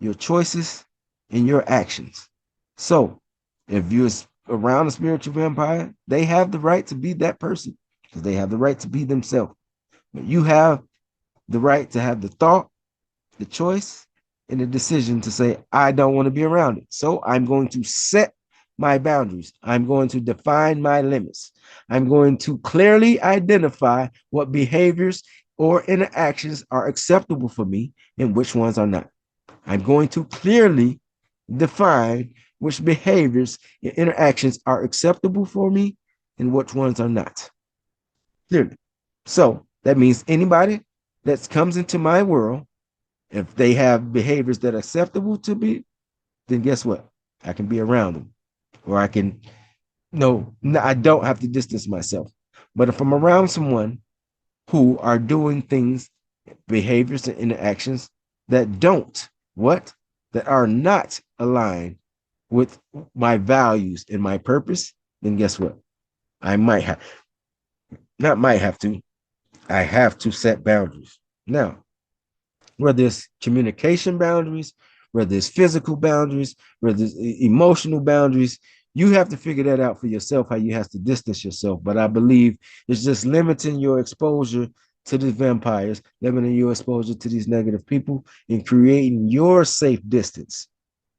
your choices, and your actions. So if you're around a spiritual vampire, they have the right to be that person, because they have the right to be themselves. But you have the right to have the thought, the choice, and the decision to say, I don't want to be around it. So I'm going to set my boundaries. I'm going to define my limits. I'm going to clearly identify what behaviors or interactions are acceptable for me and which ones are not. I'm going to clearly define which behaviors and interactions are acceptable for me and which ones are not. Clearly. So that means anybody that comes into my world, if they have behaviors that are acceptable to me, then guess what? I can be around them, or I can, no, I don't have to distance myself. But if I'm around someone who are doing things, behaviors, and interactions that don't, what? That are not aligned with my values and my purpose, then guess what? I might have, not might have to, I have to set boundaries. Now, whether it's communication boundaries, whether it's physical boundaries, whether it's emotional boundaries, you have to figure that out for yourself, how you have to distance yourself. But I believe it's just limiting your exposure to the vampires, limiting your exposure to these negative people, and creating your safe distance,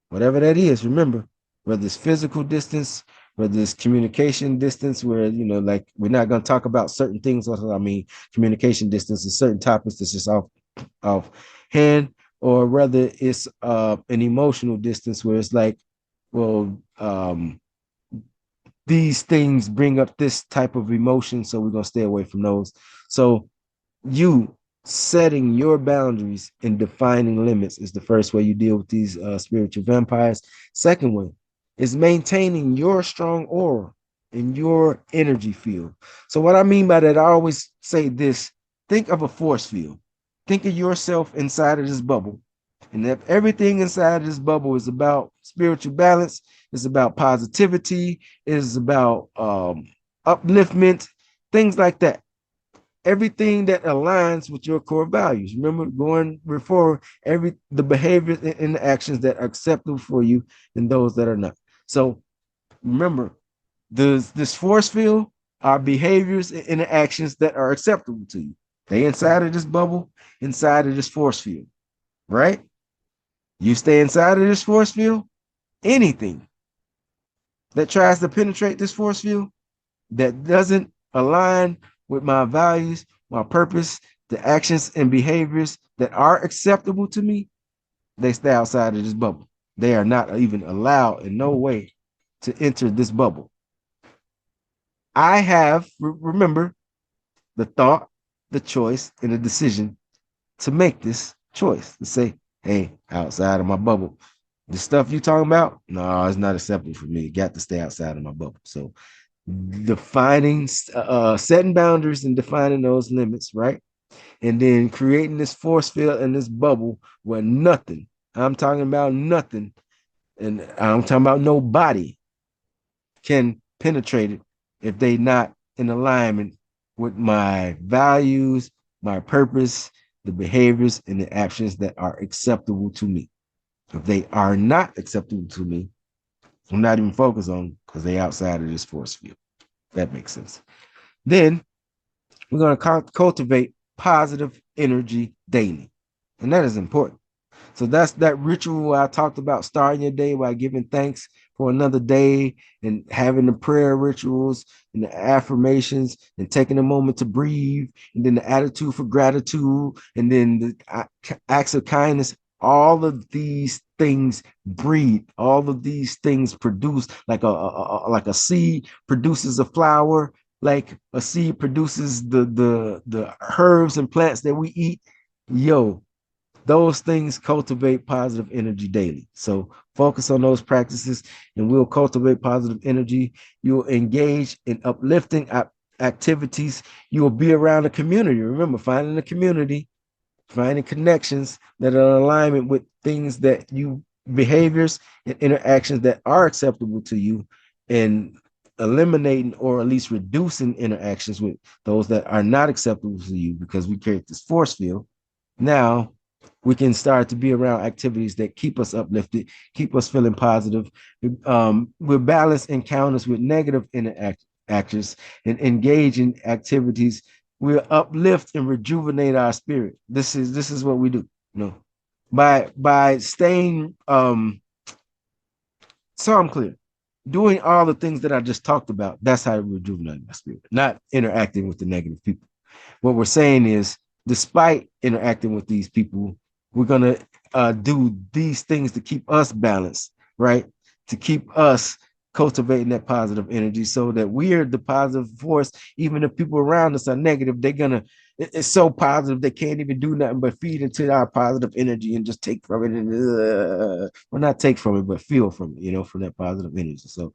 whatever that is. Remember, whether it's physical distance, whether it's communication distance, where, like, we're not going to talk about certain things. I mean, communication distance is certain topics that's just off hand, or whether it's an emotional distance where it's like, well, these things bring up this type of emotion, so we're going to stay away from those. So you setting your boundaries and defining limits is the first way you deal with these spiritual vampires. Second one is maintaining your strong aura in your energy field. So what I mean by that, I always say this: think of a force field. Think of yourself inside of this bubble. And if everything inside of this bubble is about spiritual balance, it's about positivity, it's about upliftment, things like that, everything that aligns with your core values. Remember, going before the behaviors and the actions that are acceptable for you and those that are not. So remember, this force field are behaviors and the actions that are acceptable to you. They inside of this bubble, inside of this force field, right? You stay inside of this force field, anything that tries to penetrate this force field that doesn't align with my values, my purpose, the actions and behaviors that are acceptable to me, they stay outside of this bubble. They are not even allowed in no way to enter this bubble. I have, remember, the thought, the choice, and the decision to make this choice to say, hey, outside of my bubble, the stuff you talking about, no, it's not acceptable for me. You got to stay outside of my bubble. So defining, setting boundaries and defining those limits, right? And then creating this force field and this bubble where nothing, I'm talking about nothing, and I'm talking about nobody can penetrate it if they not in alignment with my values, my purpose, the behaviors and the actions that are acceptable to me. If they are not acceptable to me, I'm not even focused on, because they outside of this force field. That makes sense. Then we're going to cultivate positive energy daily. And that is important. So that's that ritual I talked about, starting your day by giving thanks for another day and having the prayer rituals and the affirmations and taking a moment to breathe, and then the attitude for gratitude, and then the acts of kindness. All of these things breed. All of these things produce, like a seed produces a flower, like a seed produces the herbs and plants that we eat. Yo, those things cultivate positive energy daily. So focus on those practices and we'll cultivate positive energy. You'll engage in uplifting activities. You will be around a community. Remember, finding a community, finding connections that are in alignment with things that you, behaviors and interactions that are acceptable to you, and eliminating or at least reducing interactions with those that are not acceptable to you, because we create this force field. Now we can start to be around activities that keep us uplifted, keep us feeling positive. We'll balance encounters with negative interactions and engage in activities. We'll uplift and rejuvenate our spirit. This is what we do. By staying so I'm clear. Doing all the things that I just talked about, that's how we rejuvenate my spirit, not interacting with the negative people. What we're saying is, despite interacting with these people, we're going to do these things to keep us balanced, right? To keep us cultivating that positive energy, so that we're the positive force. Even if people around us are negative, they're going to, it's so positive they can't even do nothing but feed into our positive energy and just take from it. And well, not take from it, but feel from it, from that positive energy. So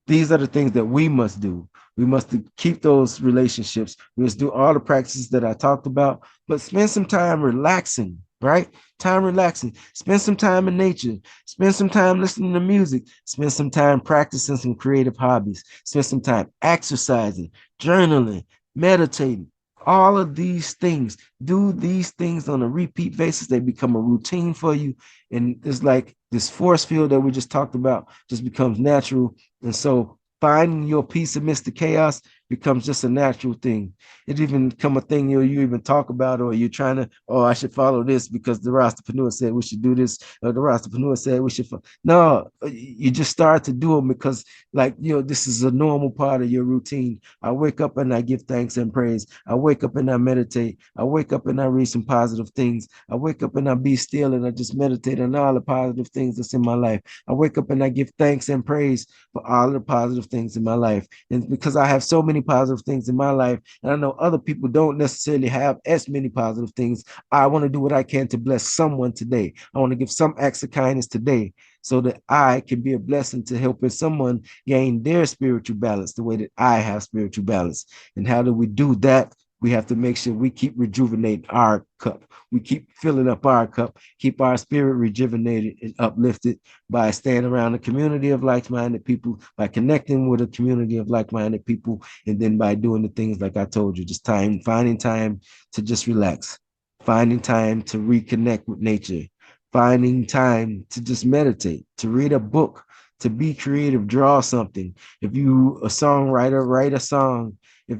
These are the things that we must do. We must keep those relationships. We must do all the practices that I talked about, but spend some time relaxing, right? Time relaxing. Spend some time in nature. Spend some time listening to music. Spend some time practicing some creative hobbies. Spend some time exercising, journaling, meditating. All of these things, do these things on a repeat basis. They become a routine for you. And it's like this force field that we just talked about just becomes natural. And so finding your peace amidst the chaos becomes just a natural thing. It even become a thing you even talk about, or you're trying to, oh, I should follow this because the Rastafari said we should do this, or the Rastafari said we should. No, you just start to do them because, like, this is a normal part of your routine. I wake up and I give thanks and praise. I wake up and I meditate. I wake up and I read some positive things. I wake up and I be still and I just meditate on all the positive things that's in my life. I wake up and I give thanks and praise for all the positive things in my life. And because I have so many positive things in my life, and I know other people don't necessarily have as many positive things, I want to do what I can to bless someone today. I want to give some acts of kindness today so that I can be a blessing to helping someone gain their spiritual balance the way that I have spiritual balance. And how do we do that? We have to make sure we keep rejuvenating our cup. We keep filling up our cup, keep our spirit rejuvenated and uplifted by staying around a community of like-minded people, by connecting with a community of like-minded people, and then by doing the things like I told you, just finding time to just relax, finding time to reconnect with nature, finding time to just meditate, to read a book, to be creative, draw something. If you a songwriter, write a song. If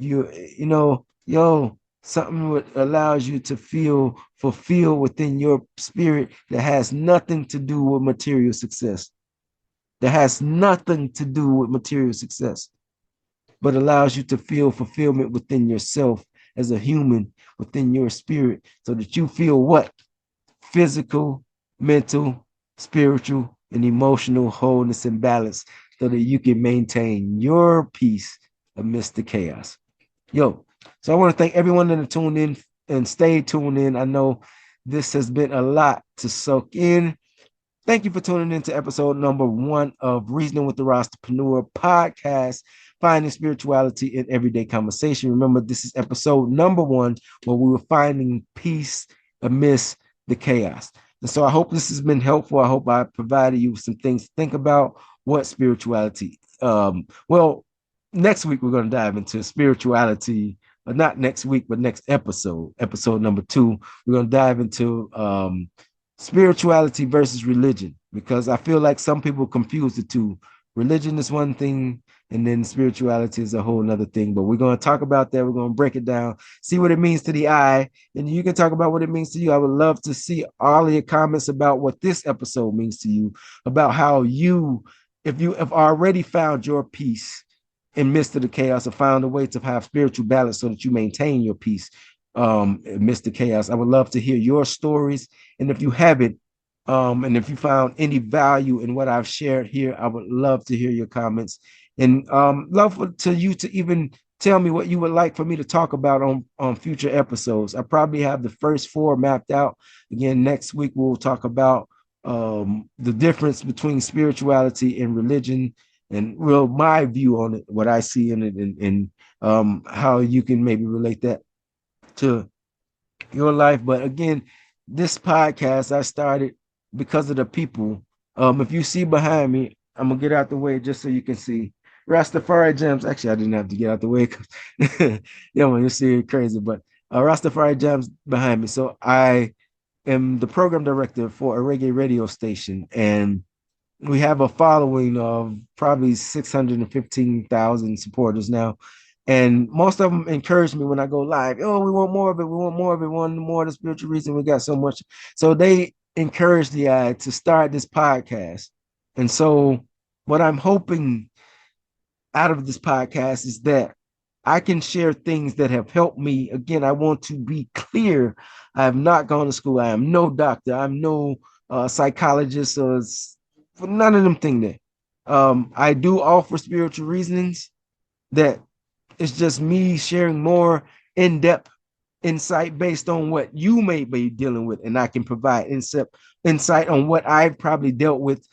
something what allows you to feel fulfilled within your spirit that has nothing to do with material success, that has nothing to do with material success, but allows you to feel fulfillment within yourself as a human, within your spirit, so that you feel what? Physical, mental, spiritual, and emotional wholeness and balance so that you can maintain your peace amidst the chaos. Yo, so I want to thank everyone that tuned in and stay tuned in. I know this has been a lot to soak in. Thank you for tuning in to episode number 1 of Reasoning with the Rastapreneur podcast, finding spirituality in everyday conversation. Remember, this is episode number 1 where we were finding peace amidst the chaos. And so I hope this has been helpful. I hope I provided you with some things to think about what spirituality. Well, next week we're going to dive into spirituality, but not next week, but next episode number 2. We're going to dive into spirituality versus religion, because I feel like some people confuse the two. Religion is one thing, and then spirituality is a whole nother thing. But we're going to talk about that. We're going to break it down, see what it means to the eye, and you can talk about what it means to you. I would love to see all of your comments about what this episode means to you, about how you, if you have already found your peace in midst of the chaos, or found a way to have spiritual balance so that you maintain your peace amidst the chaos. I would love to hear your stories. And if you haven't, and if you found any value in what I've shared here, I would love to hear your comments, and love to you to even tell me what you would like for me to talk about on future episodes. I probably have the first 4 mapped out. Again, next week we'll talk about the difference between spirituality and religion, and my view on it, what I see in it, and how you can maybe relate that to your life. But again, this podcast I started because of the people. If you see behind me, I'm gonna get out the way just so you can see Rastafari Gems. Actually, I didn't have to get out the way because yeah, man, you see it crazy. But Rastafari Gems behind me. So I am the program director for a reggae radio station, and we have a following of probably 615,000 supporters now. And most of them encourage me when I go live. Oh, we want more of it. We want more of it. We want more of the spiritual reason. We got so much. So they encouraged the to start this podcast. And so what I'm hoping out of this podcast is that I can share things that have helped me. Again, I want to be clear. I have not gone to school. I am no doctor. I'm no psychologist or for none of them things there. I do offer spiritual reasonings that it's just me sharing more in-depth insight based on what you may be dealing with, and I can provide insight on what I've probably dealt with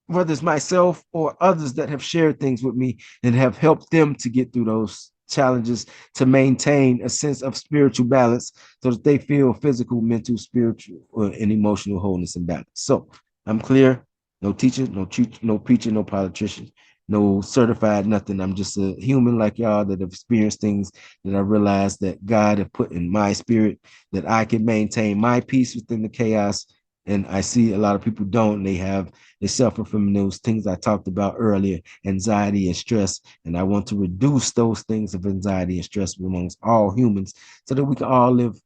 whether it's myself or others that have shared things with me and have helped them to get through those challenges to maintain a sense of spiritual balance so that they feel physical, mental, spiritual, and emotional wholeness and balance. So I'm clear. No teacher, no preacher, no politician, no certified nothing. I'm just a human like y'all that have experienced things that I realized that God have put in my spirit that I can maintain my peace within the chaos. And I see a lot of people don't. They suffer from those things I talked about earlier, anxiety and stress. And I want to reduce those things of anxiety and stress amongst all humans so that we can all live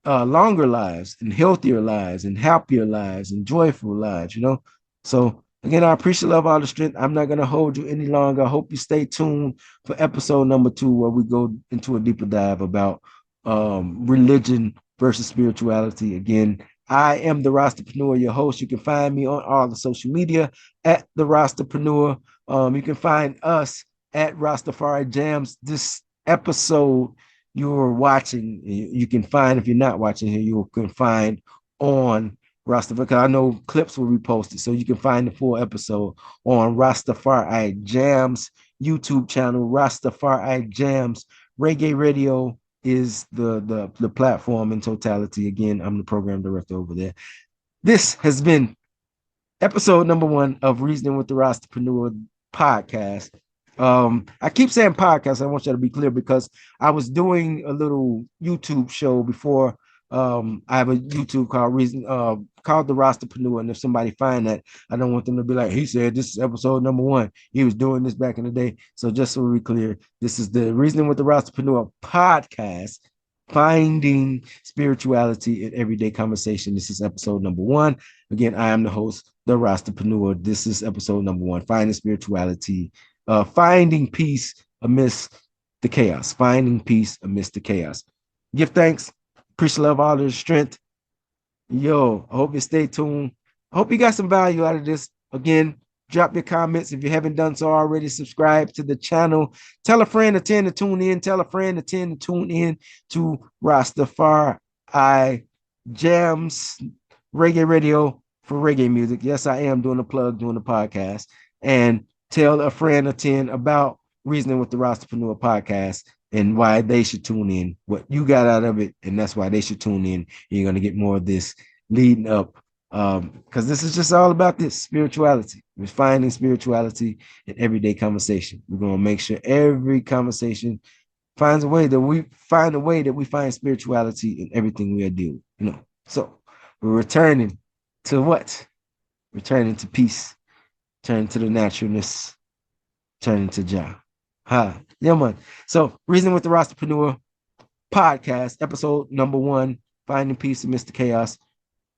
longer lives and healthier lives and happier lives and joyful lives, you know? So again, I appreciate love all the strength. I'm not going to hold you any longer. I hope you stay tuned for episode number 2, where we go into a deeper dive about religion versus spirituality. Again, I am the Rastapreneur, your host. You can find me on all the social media at the Rastapreneur. You can find us at Rastafari Jams. This episode you're watching, you can find, if you're not watching here, you can find on Rastafari, because I know clips will be posted, so you can find the full episode on Rastafari Jams YouTube channel. Rastafari Jams Reggae Radio is the platform in totality. Again, I'm the program director over there. This has been episode number 1 of Reasoning with the Rastapreneur podcast. I keep saying podcast. I want you to be clear because I was doing a little YouTube show before. I have a YouTube called the Rastapreneur, and if somebody find that, I don't want them to be like, he said this is episode number 1. He was doing this back in the day. So just so we're clear, this is the Reasoning with the Rastapreneur podcast, finding spirituality in everyday conversation. This is episode number 1. Again, I am the host, the Rastapreneur. This is episode number 1, finding spirituality, finding peace amidst the chaos, finding peace amidst the chaos. Give thanks, appreciate love, all the strength. Yo, I hope you stay tuned. I hope you got some value out of this. Again, drop your comments if you haven't done so already. Subscribe to the channel. Tell a friend to tend to tune in. Tell a friend to tend to tune in to Rastafari Jams Reggae Radio for reggae music. Yes, I am doing a plug, doing a podcast. And tell a friend or 10 about Reasoning with the Rastapreneur podcast and why they should tune in, what you got out of it, and that's why they should tune in. You're going to get more of this leading up, because this is just all about this spirituality. We're finding spirituality in everyday conversation. We're going to make sure every conversation finds a way that we find spirituality in everything we are doing. So we're returning to what? Returning to peace, returning to the naturalness, returning to Jah. Yeah, man. So, Reasoning with the Rastapreneur podcast, episode number 1, finding peace amidst the chaos,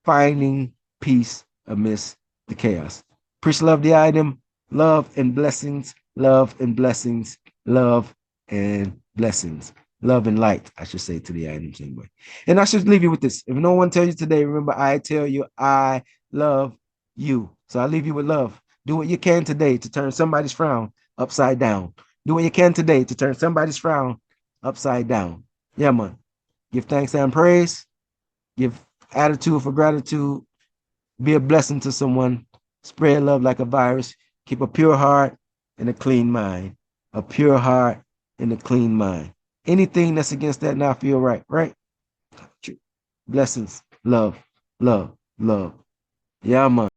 finding peace amidst the chaos. Appreciate love the item, love and blessings, love and blessings, love and blessings. Love and light, I should say, to the items anyway. And I should leave you with this. If no one tells you today, remember, I tell you, I love you. So I leave you with love. Do what you can today to turn somebody's frown upside down. Do what you can today to turn somebody's frown upside down. Yeah, man. Give thanks and praise. Give attitude for gratitude. Be a blessing to someone. Spread love like a virus. Keep a pure heart and a clean mind. A pure heart and a clean mind. Anything that's against that now feel right, right? Blessings, love, love, love. Yeah, man.